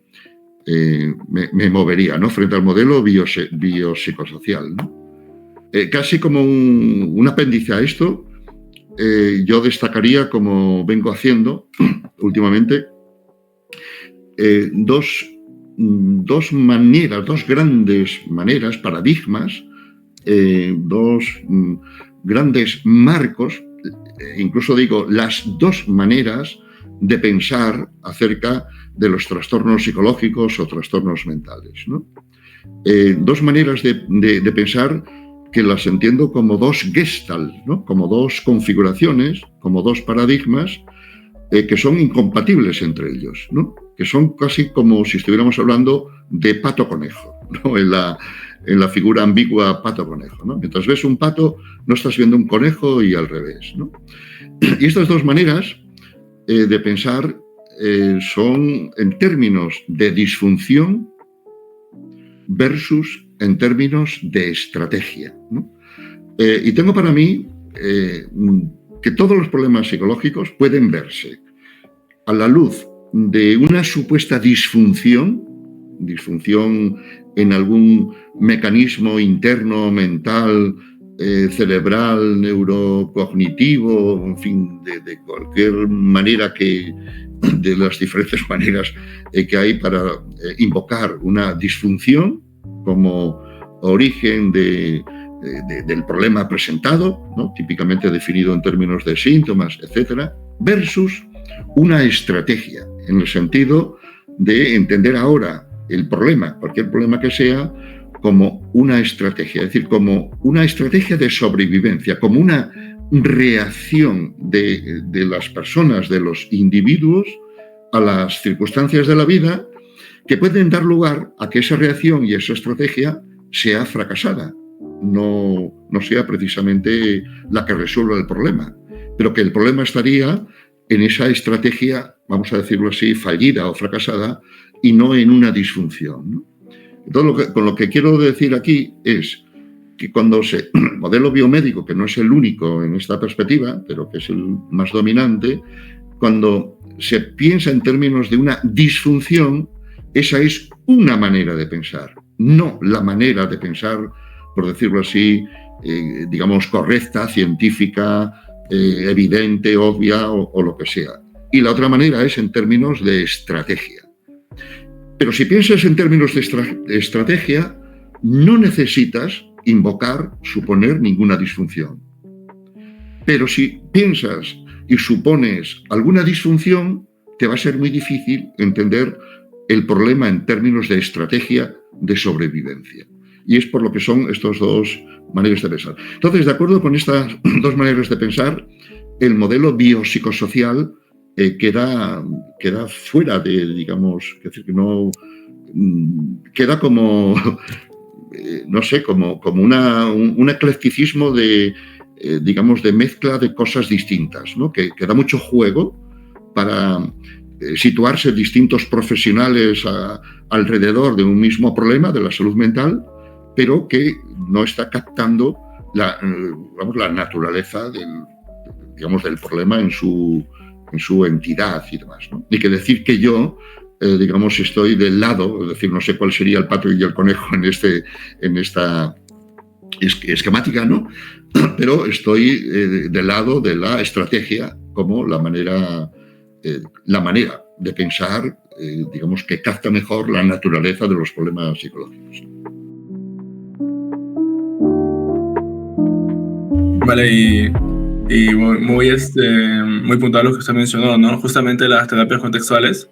movería, ¿no? Frente al modelo biopsicosocial, ¿no? Casi como un apéndice a esto, yo destacaría, como vengo haciendo últimamente, dos grandes maneras, paradigmas, dos grandes marcos, incluso digo, las dos maneras de pensar acerca de los trastornos psicológicos o trastornos mentales, ¿no? Dos maneras de pensar que las entiendo como dos gestalt, ¿no? Como dos configuraciones, como dos paradigmas que son incompatibles entre ellos, ¿no? Que son casi como si estuviéramos hablando de pato-conejo, ¿no? En la figura ambigua pato-conejo, ¿no? Mientras ves un pato, no estás viendo un conejo y al revés, ¿no? Y estas dos maneras de pensar son en términos de disfunción versus en términos de estrategia, ¿no? Y tengo para mí que todos los problemas psicológicos pueden verse a la luz de una supuesta disfunción en algún mecanismo interno, mental, cerebral, neurocognitivo, en fin, de cualquier manera de las diferentes maneras que hay para invocar una disfunción como origen del problema presentado, ¿no? Típicamente definido en términos de síntomas, etcétera, versus una estrategia, en el sentido de entender ahora el problema, cualquier problema que sea, como una estrategia, es decir, como una estrategia de sobrevivencia, como una reacción de las personas, de los individuos, a las circunstancias de la vida que pueden dar lugar a que esa reacción y esa estrategia sea fracasada, no sea precisamente la que resuelva el problema, pero que el problema estaría en esa estrategia, vamos a decirlo así, fallida o fracasada, y no en una disfunción, ¿no? Entonces, con lo que quiero decir aquí es que cuando el modelo biomédico, que no es el único en esta perspectiva, pero que es el más dominante, cuando se piensa en términos de una disfunción, esa es una manera de pensar, no la manera de pensar, por decirlo así, digamos, correcta, científica, evidente, obvia o lo que sea. Y la otra manera es en términos de estrategia. Pero si piensas en términos de estrategia, no necesitas suponer ninguna disfunción. Pero si piensas y supones alguna disfunción, te va a ser muy difícil entender el problema en términos de estrategia de sobrevivencia. Y es por lo que son estas dos maneras de pensar. Entonces, de acuerdo con estas dos maneras de pensar, el modelo biopsicosocial queda fuera de, digamos, es decir, que no queda como, no sé, como un eclecticismo de, digamos, de mezcla de cosas distintas, ¿no? Que da mucho juego para situarse distintos profesionales alrededor de un mismo problema de la salud mental, pero que no está captando la naturaleza del problema en su entidad y demás, ¿no? Ni que decir que yo, digamos, estoy del lado, es decir, no sé cuál sería el pato y el conejo en esta esquemática, ¿no? Pero estoy del lado de la estrategia como la manera de pensar, digamos, que capta mejor la naturaleza de los problemas psicológicos. Vale, y muy puntual lo que usted mencionó, ¿no? Justamente las terapias contextuales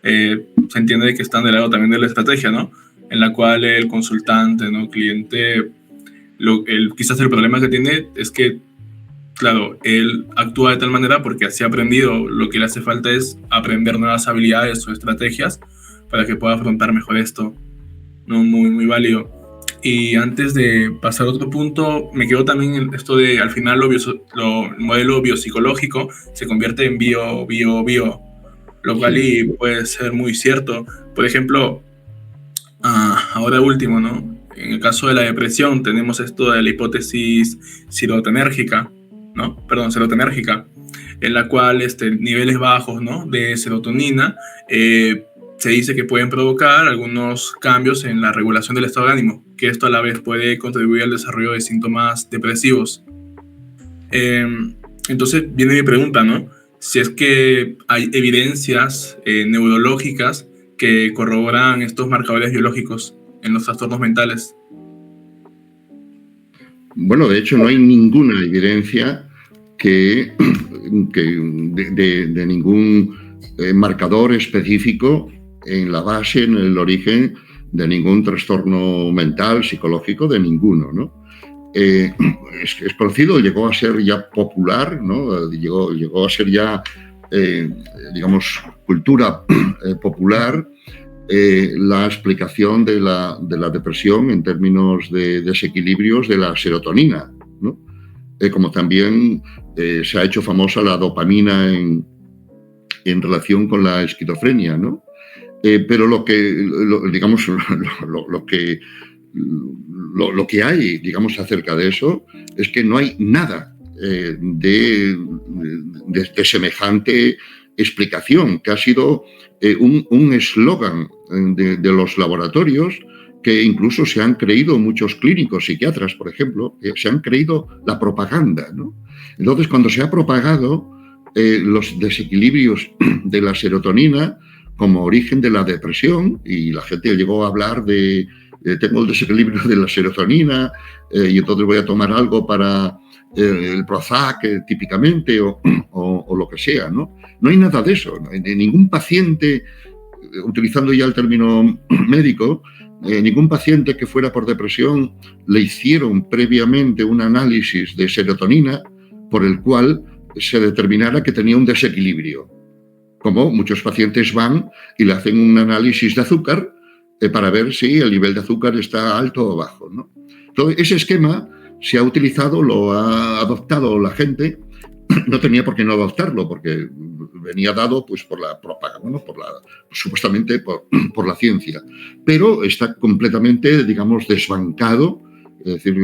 se entiende que están del lado también de la estrategia, ¿no? En la cual el consultante, ¿no? Cliente, quizás el problema que tiene es que claro, él actúa de tal manera porque así ha aprendido. Lo que le hace falta es aprender nuevas habilidades o estrategias para que pueda afrontar mejor esto, ¿no? Muy, muy válido. Y antes de pasar a otro punto, me quedó también esto de, al final, el modelo biopsicológico se convierte en bio, lo cual Sí. y puede ser muy cierto. Por ejemplo, ahora último, ¿no? En el caso de la depresión tenemos esto de la hipótesis serotonérgica, ¿no? Perdón, serotonérgica, en la cual niveles bajos, ¿no?, de serotonina se dice que pueden provocar algunos cambios en la regulación del estado de ánimo, que esto a la vez puede contribuir al desarrollo de síntomas depresivos. Eh, entonces viene mi pregunta, ¿no? Si es que hay evidencias neurológicas que corroboran estos marcadores biológicos en los trastornos mentales. Bueno, de hecho no hay ninguna evidencia de ningún marcador específico en la base, en el origen de ningún trastorno mental, psicológico, de ninguno, ¿no? Es conocido, llegó a ser ya popular, ¿no? Llegó a ser ya, digamos, cultura popular, la explicación de la depresión en términos de desequilibrios de la serotonina, ¿no? Como también se ha hecho famosa la dopamina en relación con la esquizofrenia, ¿no? Pero lo que hay, digamos, acerca de eso es que no hay nada de semejante explicación, que ha sido un eslogan de los laboratorios que incluso se han creído muchos clínicos, psiquiatras, por ejemplo, que se han creído la propaganda, ¿no? Entonces, cuando se ha propagado los desequilibrios de la serotonina como origen de la depresión, y la gente llegó a hablar de tengo el desequilibrio de la serotonina y entonces voy a tomar algo para el Prozac típicamente o lo que sea, ¿no? No hay nada de eso. ¿No? De ningún paciente, utilizando ya el término médico, ningún paciente que fuera por depresión le hicieron previamente un análisis de serotonina por el cual se determinara que tenía un desequilibrio. Como muchos pacientes van y le hacen un análisis de azúcar para ver si el nivel de azúcar está alto o bajo, ¿no? Entonces, ese esquema se ha utilizado, lo ha adoptado la gente. No tenía por qué no adoptarlo, porque venía dado pues, por la propaganda, ¿no? Supuestamente por la ciencia. Pero está completamente, digamos, desbancado, es decir,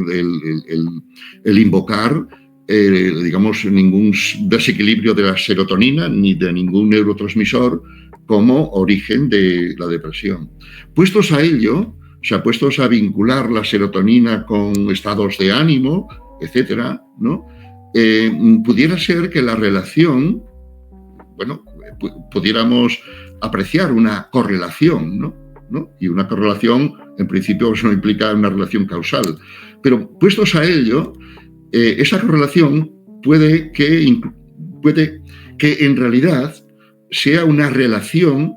el invocar digamos, ningún desequilibrio de la serotonina ni de ningún neurotransmisor como origen de la depresión. Puestos a ello, o sea, puestos a vincular la serotonina con estados de ánimo, etcétera, ¿no? Pudiera ser que la relación, bueno, pudiéramos apreciar una correlación, ¿no? Y una correlación, en principio, no implica una relación causal. Pero puestos a ello, esa correlación puede que en realidad sea una relación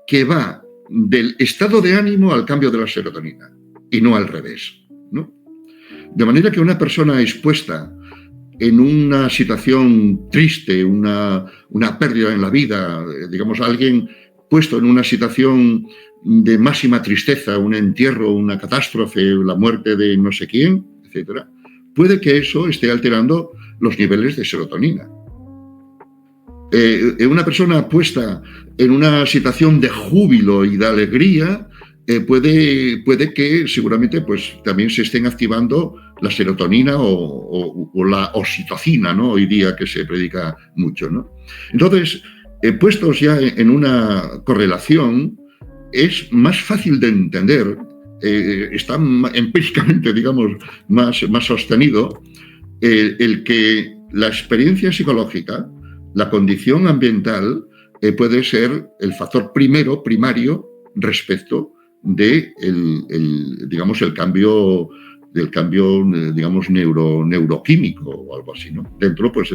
que va del estado de ánimo al cambio de la serotonina y no al revés, ¿no? De manera que una persona expuesta en una situación triste, una pérdida en la vida, digamos, alguien puesto en una situación de máxima tristeza, un entierro, una catástrofe, la muerte de no sé quién, etcétera, puede que eso esté alterando los niveles de serotonina. Una persona puesta en una situación de júbilo y de alegría puede que seguramente pues, también se estén activando la serotonina o la oxitocina, ¿no? Hoy día que se predica mucho, ¿no? Entonces, puestos ya en una correlación, es más fácil de entender, está empíricamente, digamos, más sostenido el que la experiencia psicológica, la condición ambiental, puede ser el factor primario respecto de digamos, el cambio digamos, neuroquímico o algo así, ¿no? Dentro, pues,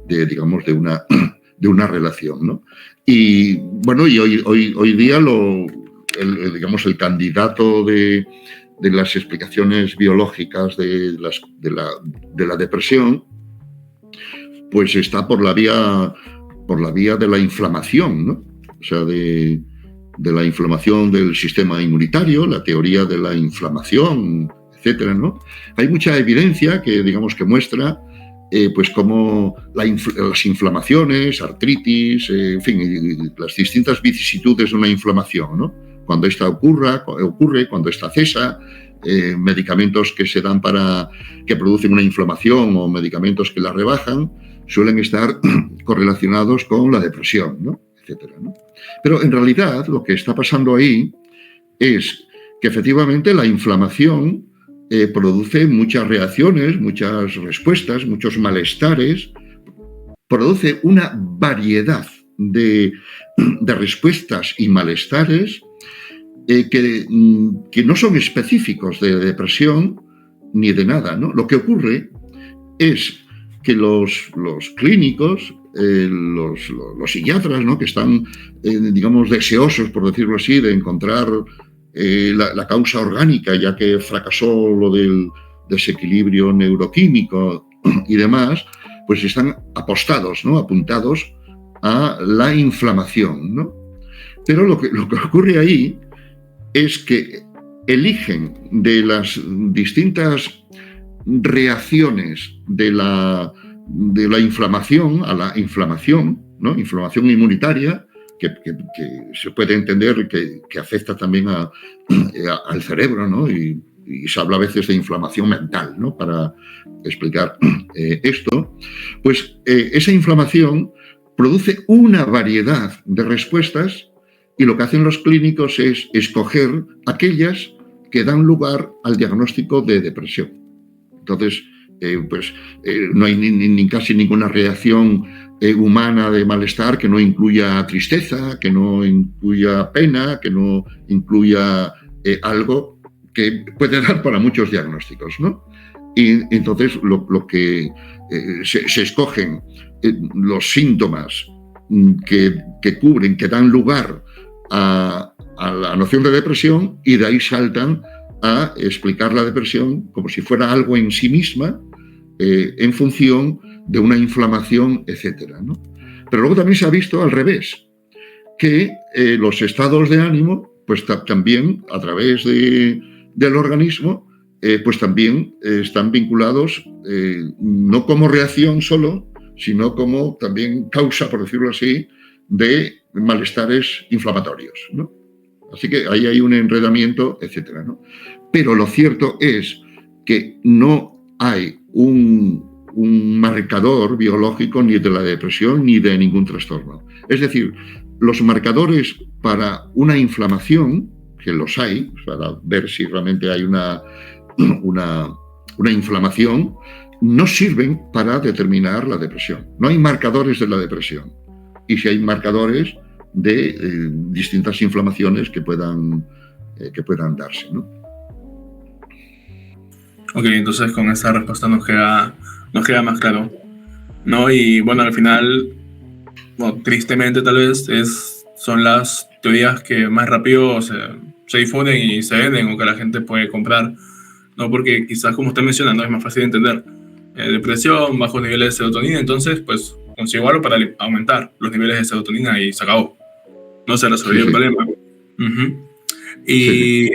digamos, de una relación, ¿no? Y, bueno, y hoy día digamos, el candidato de las explicaciones biológicas de la depresión pues está por la vía de la inflamación, ¿no? O sea, de la inflamación del sistema inmunitario, la teoría de la inflamación, etcétera, ¿no? Hay mucha evidencia que, digamos, que muestra pues cómo las inflamaciones, artritis, en fin, las distintas vicisitudes de una inflamación, ¿no? Cuando esta ocurre, cuando esta cesa, medicamentos que se dan que producen una inflamación o medicamentos que la rebajan, suelen estar correlacionados con la depresión, ¿no? Etcétera, ¿no? Pero en realidad lo que está pasando ahí es que efectivamente la inflamación produce muchas reacciones, muchas respuestas, muchos malestares, produce una variedad de respuestas y malestares que no son específicos de depresión ni de nada, ¿no? Lo que ocurre es que los clínicos, los psiquiatras, ¿no? Que están, digamos, deseosos, por decirlo así, de encontrar la causa orgánica, ya que fracasó lo del desequilibrio neuroquímico y demás, pues están apostados, ¿no? Apuntados a la inflamación, ¿no? Pero lo que ocurre ahí es que eligen de las distintas reacciones de la inflamación a la inflamación, ¿no? Inflamación inmunitaria, que se puede entender que afecta también al cerebro, ¿no? Y se habla a veces de inflamación mental, ¿no? Para explicar esto. Pues esa inflamación produce una variedad de respuestas y lo que hacen los clínicos es escoger aquellas que dan lugar al diagnóstico de depresión. Entonces, no hay casi ninguna reacción humana de malestar que no incluya tristeza, que no incluya pena, que no incluya algo que puede dar para muchos diagnósticos, ¿no? Y entonces lo que se escogen los síntomas que cubren, que dan lugar a la noción de depresión, y de ahí saltan a explicar la depresión como si fuera algo en sí misma, en función de una inflamación, etcétera, ¿no? Pero luego también se ha visto al revés, que los estados de ánimo, pues también a través del organismo, pues también están vinculados no como reacción solo, sino como también causa, por decirlo así, de malestares inflamatorios, ¿no? Así que ahí hay un enredamiento, etcétera, ¿no? Pero lo cierto es que no hay un marcador biológico ni de la depresión ni de ningún trastorno. Es decir, los marcadores para una inflamación, que los hay, para ver si realmente hay una inflamación, no sirven para determinar la depresión. No hay marcadores de la depresión. Y si hay marcadores de distintas inflamaciones que puedan darse, ¿no? Ok, entonces con esa respuesta nos queda más claro, ¿no? Y bueno, al final, bueno, tristemente tal vez son las teorías que más rápido se difunden y se venden o que la gente puede comprar, ¿no? Porque quizás, como usted menciona, no es más fácil de entender. Depresión, bajos niveles de serotonina, entonces pues consigo algo para aumentar los niveles de serotonina y se acabó. No se resolvió el problema. Uh-huh. Y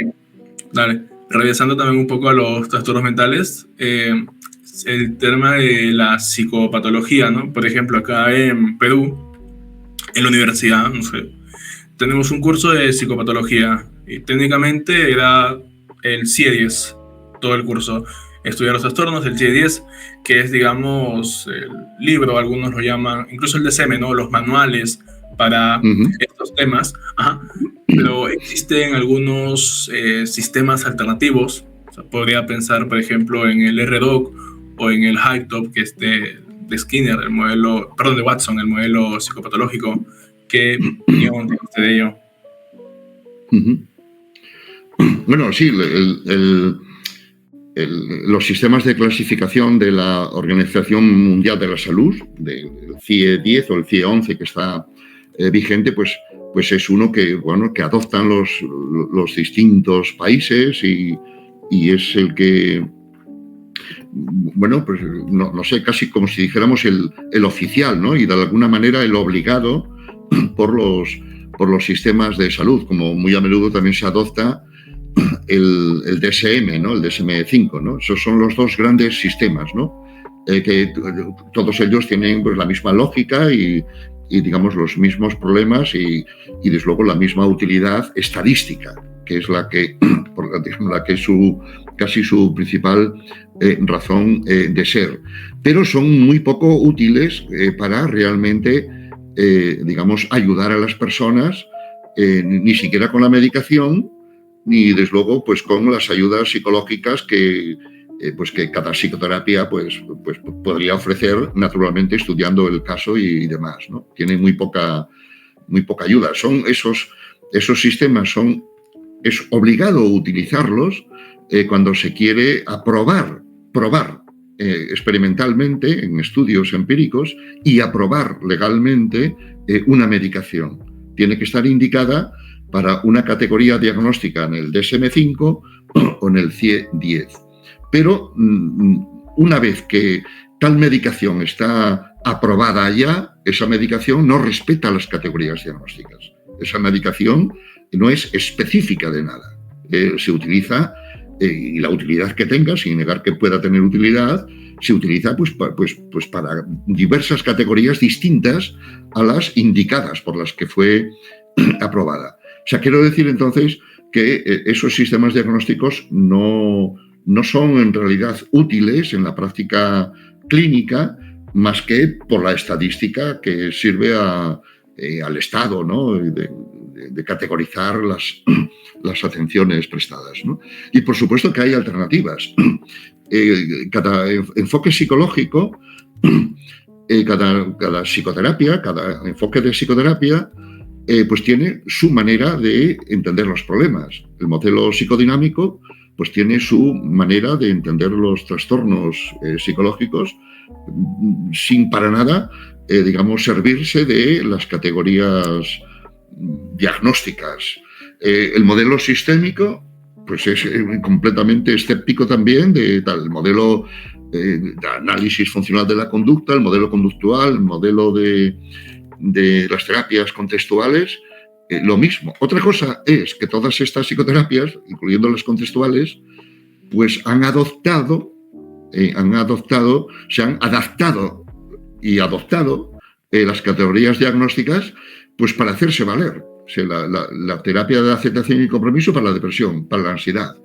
dale, regresando también un poco a los trastornos mentales, el tema de la psicopatología, ¿no? Por ejemplo, acá en Perú, en la universidad, no sé, tenemos un curso de psicopatología y técnicamente era el CIE-10, todo el curso. Estudiar los trastornos, el CIE-10, que es, digamos, el libro, algunos lo llaman, incluso el DSM, ¿no? Los manuales para estos temas. Ajá. Pero existen algunos sistemas alternativos. O sea, podría pensar, por ejemplo, en el RDoC o en el HiveTop, que es de Skinner, de Watson, el modelo psicopatológico. ¿Qué opinión tiene usted de ello? Bueno, sí, los sistemas de clasificación de la Organización Mundial de la Salud, del CIE-10 o el CIE-11 que está vigente, pues es uno que adoptan los distintos países y es el que, bueno, pues no sé, casi como si dijéramos el oficial, ¿no? Y de alguna manera el obligado por los sistemas de salud, como muy a menudo también se adopta el DSM, ¿no? El DSM-5, ¿no? Esos son los dos grandes sistemas, ¿no? Que todos ellos tienen pues, la misma lógica y digamos los mismos problemas y desde luego la misma utilidad estadística, que es la que es casi su principal razón de ser. Pero son muy poco útiles para realmente, digamos, ayudar a las personas, ni siquiera con la medicación, ni desde luego pues con las ayudas psicológicas que cada psicoterapia pues podría ofrecer naturalmente estudiando el caso y demás, ¿no? Tiene muy poca ayuda. Son esos sistemas es obligado utilizarlos cuando se quiere probar experimentalmente en estudios empíricos y aprobar legalmente una medicación. Tiene que estar indicada para una categoría diagnóstica en el DSM-5 o en el CIE-10. Pero una vez que tal medicación está aprobada ya, esa medicación no respeta las categorías diagnósticas. Esa medicación no es específica de nada. Se utiliza, y la utilidad que tenga, sin negar que pueda tener utilidad, se utiliza pues para diversas categorías distintas a las indicadas por las que fue aprobada. O sea, quiero decir entonces que esos sistemas diagnósticos no son en realidad útiles en la práctica clínica más que por la estadística que sirve al Estado, ¿no? de categorizar las atenciones prestadas, ¿no? Y por supuesto que hay alternativas. Cada enfoque psicológico, cada psicoterapia, cada enfoque de psicoterapia pues tiene su manera de entender los problemas. El modelo psicodinámico pues tiene su manera de entender los trastornos psicológicos sin para nada, digamos, servirse de las categorías diagnósticas. El modelo sistémico pues es completamente escéptico también del modelo de análisis funcional de la conducta, el modelo conductual, el modelo de las terapias contextuales, lo mismo. Otra cosa es que todas estas psicoterapias, incluyendo las contextuales, pues se han adaptado y adoptado las categorías diagnósticas pues para hacerse valer. O sea, la terapia de aceptación y compromiso para la depresión, para la ansiedad.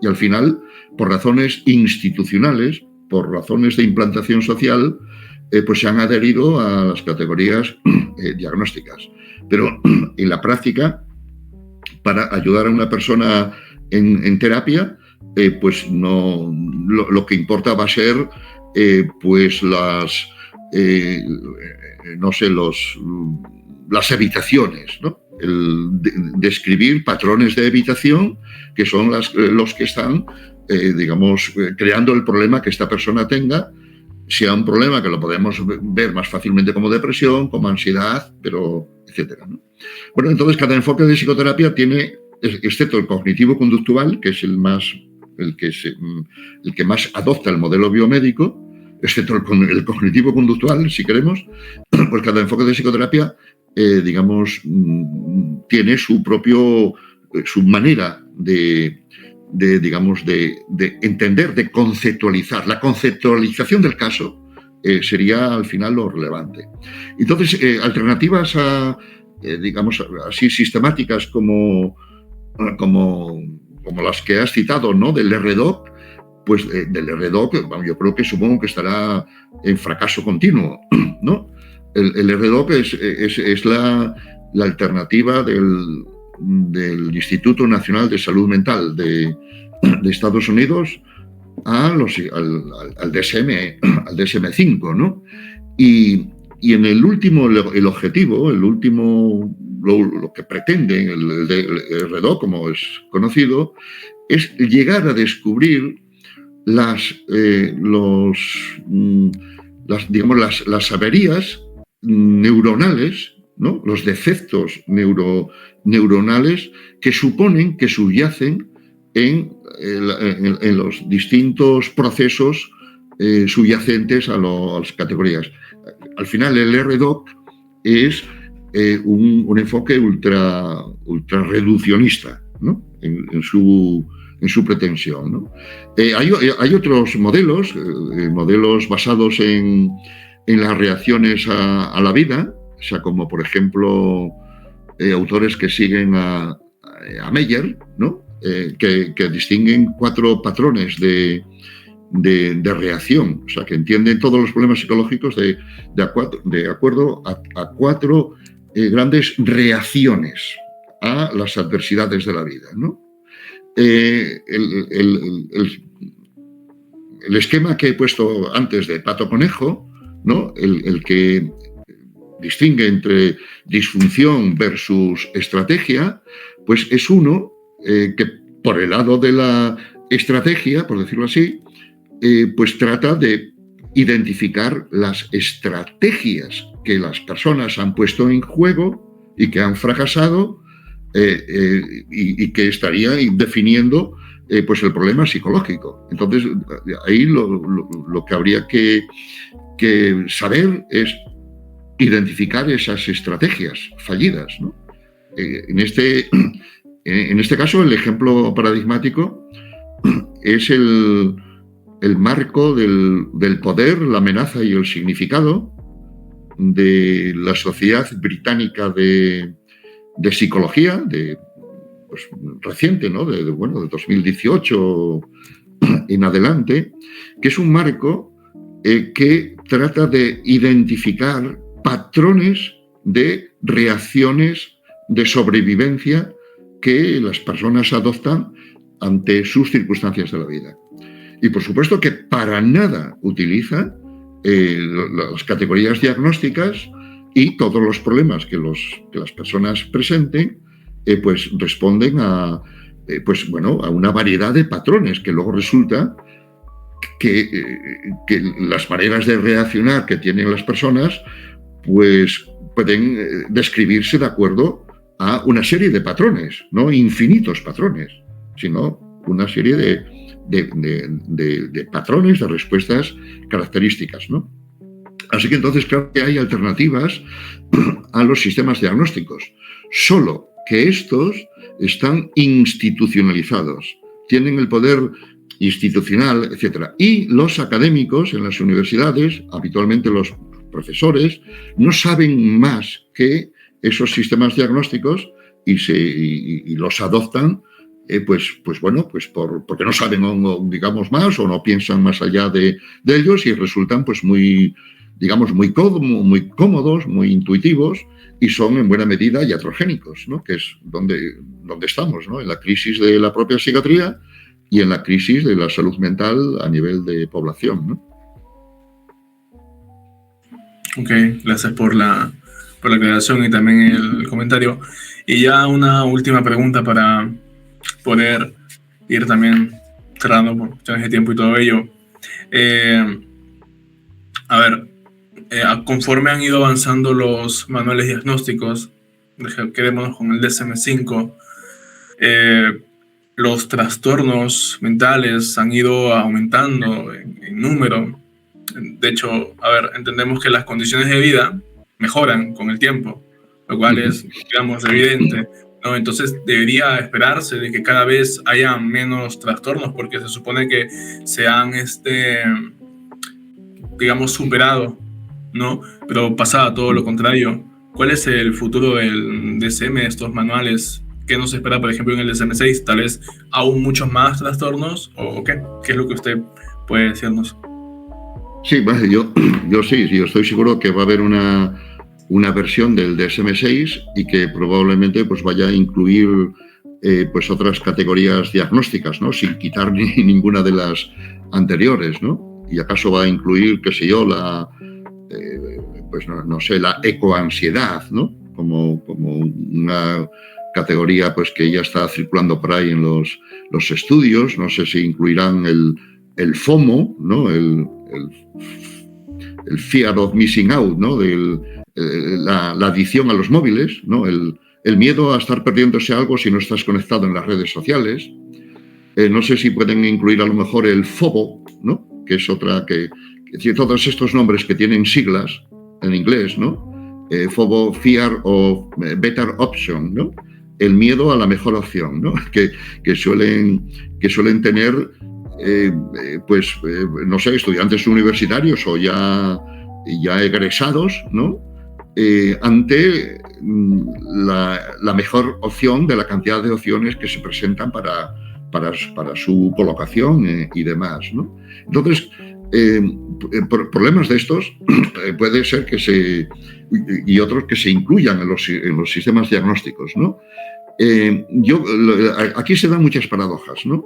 Y al final, por razones institucionales, por razones de implantación social, pues se han adherido a las categorías diagnósticas. Pero en la práctica, para ayudar a una persona en terapia, pues no, lo que importa va a ser pues las evitaciones, ¿no? El describir patrones de evitación que son los que están, digamos, creando el problema que esta persona tenga, sea un problema que lo podemos ver más fácilmente como depresión, como ansiedad, pero etcétera, ¿no? Bueno, entonces cada enfoque de psicoterapia tiene, excepto el cognitivo-conductual, que es el que más adopta el modelo biomédico, excepto el cognitivo-conductual, si queremos, pues cada enfoque de psicoterapia, digamos, tiene su manera de entender, de conceptualizar. La conceptualización del caso sería al final lo relevante. Entonces, alternativas digamos, así sistemáticas como las que has citado, ¿no? Del RDoC, pues del RDoC, yo creo que supongo que estará en fracaso continuo, ¿no? El RDoC es la alternativa del Instituto Nacional de Salud Mental de Estados Unidos al DSM-5, ¿no? Y en el último, el objetivo, lo que pretende el RDoC, como es conocido, es llegar a descubrir las averías neuronales, ¿no? Los defectos neuronales que suponen, que subyacen en los distintos procesos subyacentes a las categorías. Al final, el RDoC es un enfoque ultra reduccionista, ¿no? en su pretensión, ¿no? Hay otros modelos basados en las reacciones a la vida, o sea, como por ejemplo autores que siguen a Meyer, ¿no? Que distinguen 4 patrones de reacción, o sea, que entienden todos los problemas psicológicos de acuerdo a 4 grandes reacciones a las adversidades de la vida, ¿no? El esquema que he puesto antes de pato-conejo, ¿no? El que distingue entre disfunción versus estrategia, pues es uno que por el lado de la estrategia, por decirlo así, pues trata de identificar las estrategias que las personas han puesto en juego y que han fracasado y que estaría definiendo pues el problema psicológico. Entonces, ahí lo que habría que saber es identificar esas estrategias fallidas, ¿no? En este caso, el ejemplo paradigmático es el marco del poder, la amenaza y el significado de la Sociedad Británica de Psicología, pues, reciente, ¿no? de 2018 en adelante, que es un marco que trata de identificar patrones de reacciones de sobrevivencia que las personas adoptan ante sus circunstancias de la vida. Y por supuesto que para nada utiliza las categorías diagnósticas y todos los problemas que las personas presenten, pues responden a una variedad de patrones que luego resulta que las maneras de reaccionar que tienen las personas pues pueden describirse de acuerdo a una serie de patrones, no infinitos patrones, sino una serie de patrones, de respuestas características, ¿no? Así que entonces claro que hay alternativas a los sistemas diagnósticos, solo que estos están institucionalizados, tienen el poder institucional, etc. Y los académicos en las universidades, habitualmente los profesores, no saben más que esos sistemas diagnósticos y los adoptan porque no saben, digamos, más o no piensan más allá de ellos y resultan pues muy cómodos, muy intuitivos y son en buena medida iatrogénicos, ¿no? Que es donde estamos, ¿no? En la crisis de la propia psiquiatría y en la crisis de la salud mental a nivel de población, ¿no? Ok, gracias por la aclaración y también el comentario. Y ya una última pregunta para poder ir también cerrando por cuestiones de tiempo y todo ello. Conforme han ido avanzando los manuales diagnósticos, quedémonos con el DSM-5, los trastornos mentales han ido aumentando en número. De hecho, entendemos que las condiciones de vida mejoran con el tiempo, lo cual es, digamos, evidente, ¿no? Entonces debería esperarse de que cada vez haya menos trastornos porque se supone que se han, superado, ¿no? Pero pasa todo lo contrario. ¿Cuál es el futuro del DSM, estos manuales? ¿Qué nos espera, por ejemplo, en el DSM-6? ¿Tal vez aún muchos más trastornos? ¿O qué? ¿Qué es lo que usted puede decirnos? Sí, bueno, yo estoy seguro que va a haber una versión del DSM-6 y que probablemente pues vaya a incluir pues otras categorías diagnósticas, ¿no? Sin quitar ninguna de las anteriores, ¿no? Y acaso va a incluir, qué sé yo, la ecoansiedad, ¿no? Como una categoría pues que ya está circulando por ahí en los estudios. No sé si incluirán el FOMO, ¿no? El fear of missing out, ¿no? La adicción a los móviles, ¿no? El miedo a estar perdiéndose algo si no estás conectado en las redes sociales. No sé si pueden incluir a lo mejor el FOBO, ¿no? que es otra que todos estos nombres que tienen siglas en inglés, ¿no? FOBO, Fear of Better Option, ¿no? El miedo a la mejor opción, ¿no? Que suelen tener, no sé, estudiantes universitarios o ya egresados, ¿no? Ante la mejor opción de la cantidad de opciones que se presentan para su colocación y demás, ¿no? Entonces, problemas de estos puede ser y otros que se incluyan en los sistemas diagnósticos, ¿no? Aquí se dan muchas paradojas, ¿no?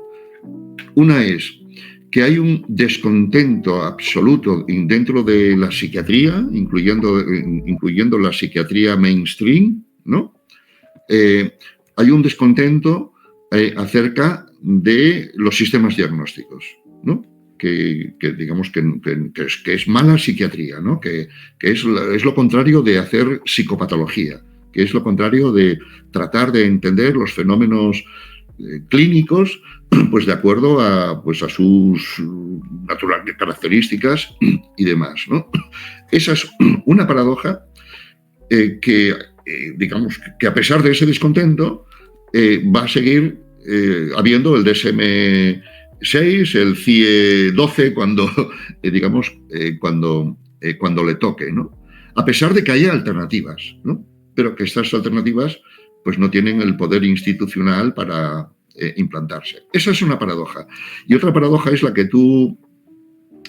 Una es que hay un descontento absoluto dentro de la psiquiatría, incluyendo la psiquiatría mainstream, ¿no? Hay un descontento acerca de los sistemas diagnósticos, ¿no? Que digamos que es mala psiquiatría, ¿no? Que es lo contrario de hacer psicopatología, que es lo contrario de tratar de entender los fenómenos clínicos, pues de acuerdo a sus naturales características y demás, ¿no? Esa es una paradoja digamos que a pesar de ese descontento va a seguir habiendo el DSM-6, el CIE-12 cuando le toque, ¿no? A pesar de que haya alternativas, ¿no? Pero que estas alternativas pues no tienen el poder institucional para implantarse. Esa es una paradoja. Y otra paradoja es la que tú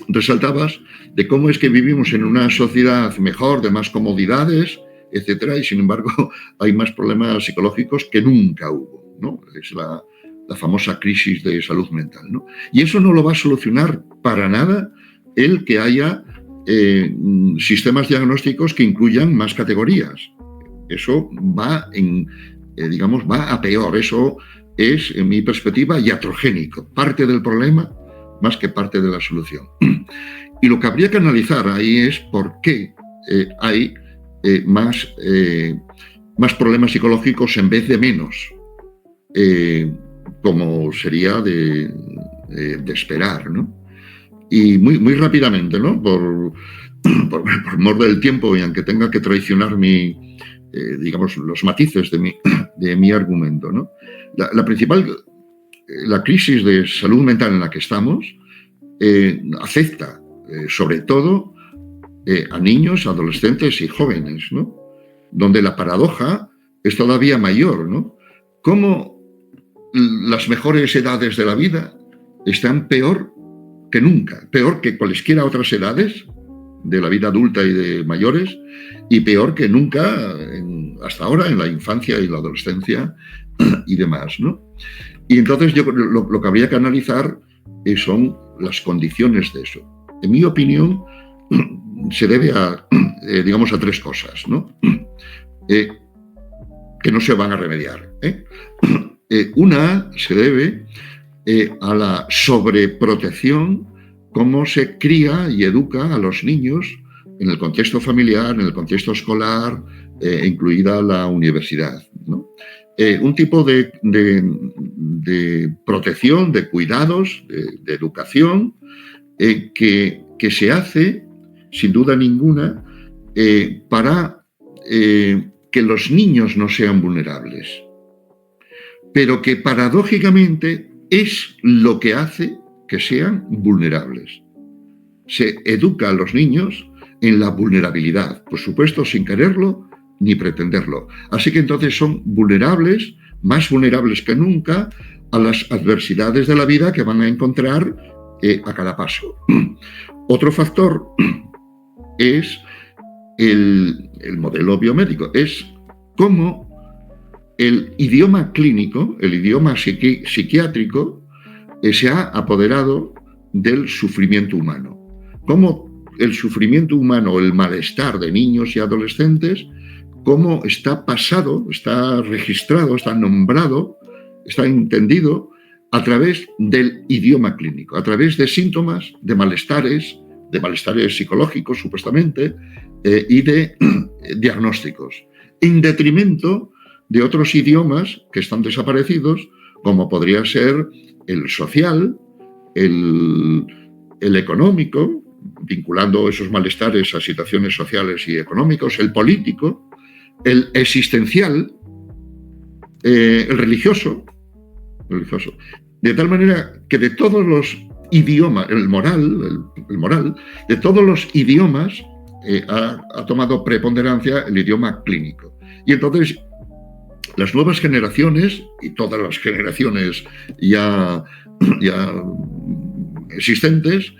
resaltabas, de cómo es que vivimos en una sociedad mejor, de más comodidades, etcétera, y sin embargo hay más problemas psicológicos que nunca hubo, ¿no? Es la famosa crisis de salud mental, ¿no? Y eso no lo va a solucionar para nada el que haya sistemas diagnósticos que incluyan más categorías. Eso va a peor. Eso es, en mi perspectiva, iatrogénico, parte del problema más que parte de la solución. Y lo que habría que analizar ahí es por qué hay más problemas psicológicos en vez de menos, como sería de esperar, ¿no? Y muy rápidamente, ¿no? Por mor del tiempo, y aunque tenga que traicionar los matices de mi argumento, ¿no? La crisis de salud mental en la que estamos afecta sobre todo a niños, adolescentes y jóvenes, ¿no? Donde la paradoja es todavía mayor, ¿no? Cómo las mejores edades de la vida están peor que nunca, peor que cualesquiera otras edades de la vida adulta y de mayores, y peor que nunca hasta ahora en la infancia y la adolescencia y demás, ¿no? Y entonces lo que habría que analizar son las condiciones de eso. En mi opinión, se debe a tres cosas, ¿no? Que no se van a remediar. Una se debe a la sobreprotección, cómo se cría y educa a los niños en el contexto familiar, en el contexto escolar, incluida la universidad, ¿no? Un tipo de protección, de cuidados, de educación, que se hace, sin duda ninguna, para que los niños no sean vulnerables, pero que paradójicamente es lo que hace que sean vulnerables. Se educa a los niños en la vulnerabilidad, por supuesto sin quererlo ni pretenderlo. Así que entonces son vulnerables, más vulnerables que nunca, a las adversidades de la vida que van a encontrar a cada paso. Otro factor es el modelo biomédico, es cómo el idioma clínico, el idioma psiquiátrico, se ha apoderado del sufrimiento humano. Cómo el sufrimiento humano, el malestar de niños y adolescentes, cómo está pasado, está registrado, está nombrado, está entendido a través del idioma clínico, a través de síntomas, de malestares psicológicos, supuestamente, y de diagnósticos, en detrimento de otros idiomas que están desaparecidos, como podría ser el social, el el económico, vinculando esos malestares a situaciones sociales y económicos, el político, el existencial, el religioso, de tal manera que de todos los idiomas, el moral, de todos los idiomas ha tomado preponderancia el idioma clínico. Y entonces las nuevas generaciones, y todas las generaciones ya existentes,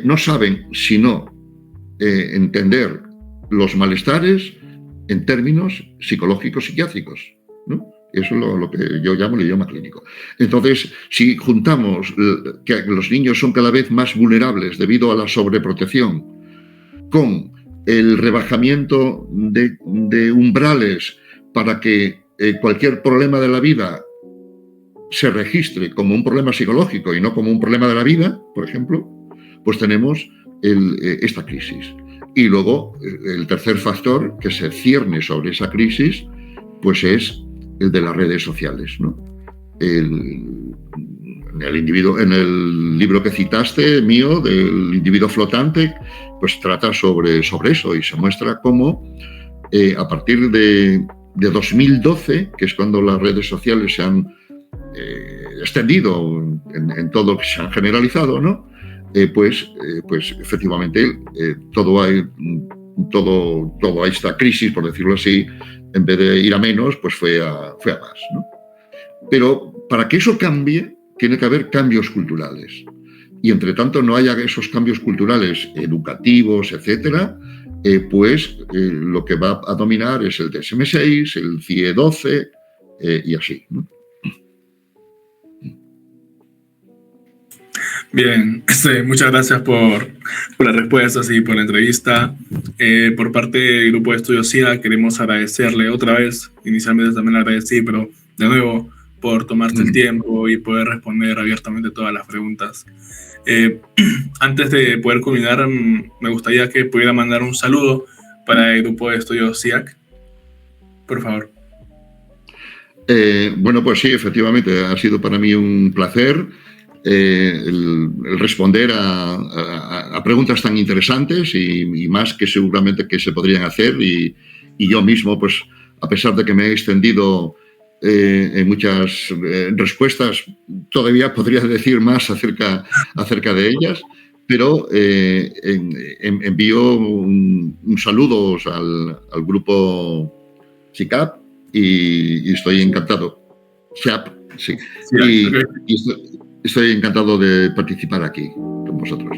no saben sino entender los malestares en términos psicológicos psiquiátricos, ¿no? Eso es lo que yo llamo el idioma clínico. Entonces, si juntamos que los niños son cada vez más vulnerables debido a la sobreprotección con el rebajamiento de umbrales para que cualquier problema de la vida se registre como un problema psicológico y no como un problema de la vida, por ejemplo, pues tenemos esta crisis. Y luego, el tercer factor que se cierne sobre esa crisis, pues es el de las redes sociales, ¿no? En el libro que citaste, mío, del individuo flotante, pues trata sobre eso y se muestra cómo a partir de 2012, que es cuando las redes sociales se han extendido en todo, se han generalizado, ¿no? Pues efectivamente toda esta crisis, por decirlo así, en vez de ir a menos, pues fue a más, ¿no? Pero para que eso cambie, tiene que haber cambios culturales. Y entre tanto no haya esos cambios culturales educativos, etcétera, pues lo que va a dominar es el DSM-6, el CIE-12 y así, ¿no? Bien, muchas gracias por las respuestas y por la entrevista. Por parte del Grupo de Estudios SIDA queremos agradecerle otra vez, inicialmente también le agradecí, pero de nuevo por tomarse el tiempo y poder responder abiertamente todas las preguntas. Antes de poder culminar, me gustaría que pudiera mandar un saludo para el Grupo de Estudios SIAC, por favor. Bueno, pues sí, efectivamente, ha sido para mí un placer el responder a preguntas tan interesantes y más que seguramente que se podrían hacer y yo mismo, pues a pesar de que me he extendido en muchas respuestas, todavía podría decir más acerca de ellas, pero envío un saludo al grupo CICAP y estoy encantado. CIAP, sí. Sí, okay. Estoy encantado de participar aquí con vosotros.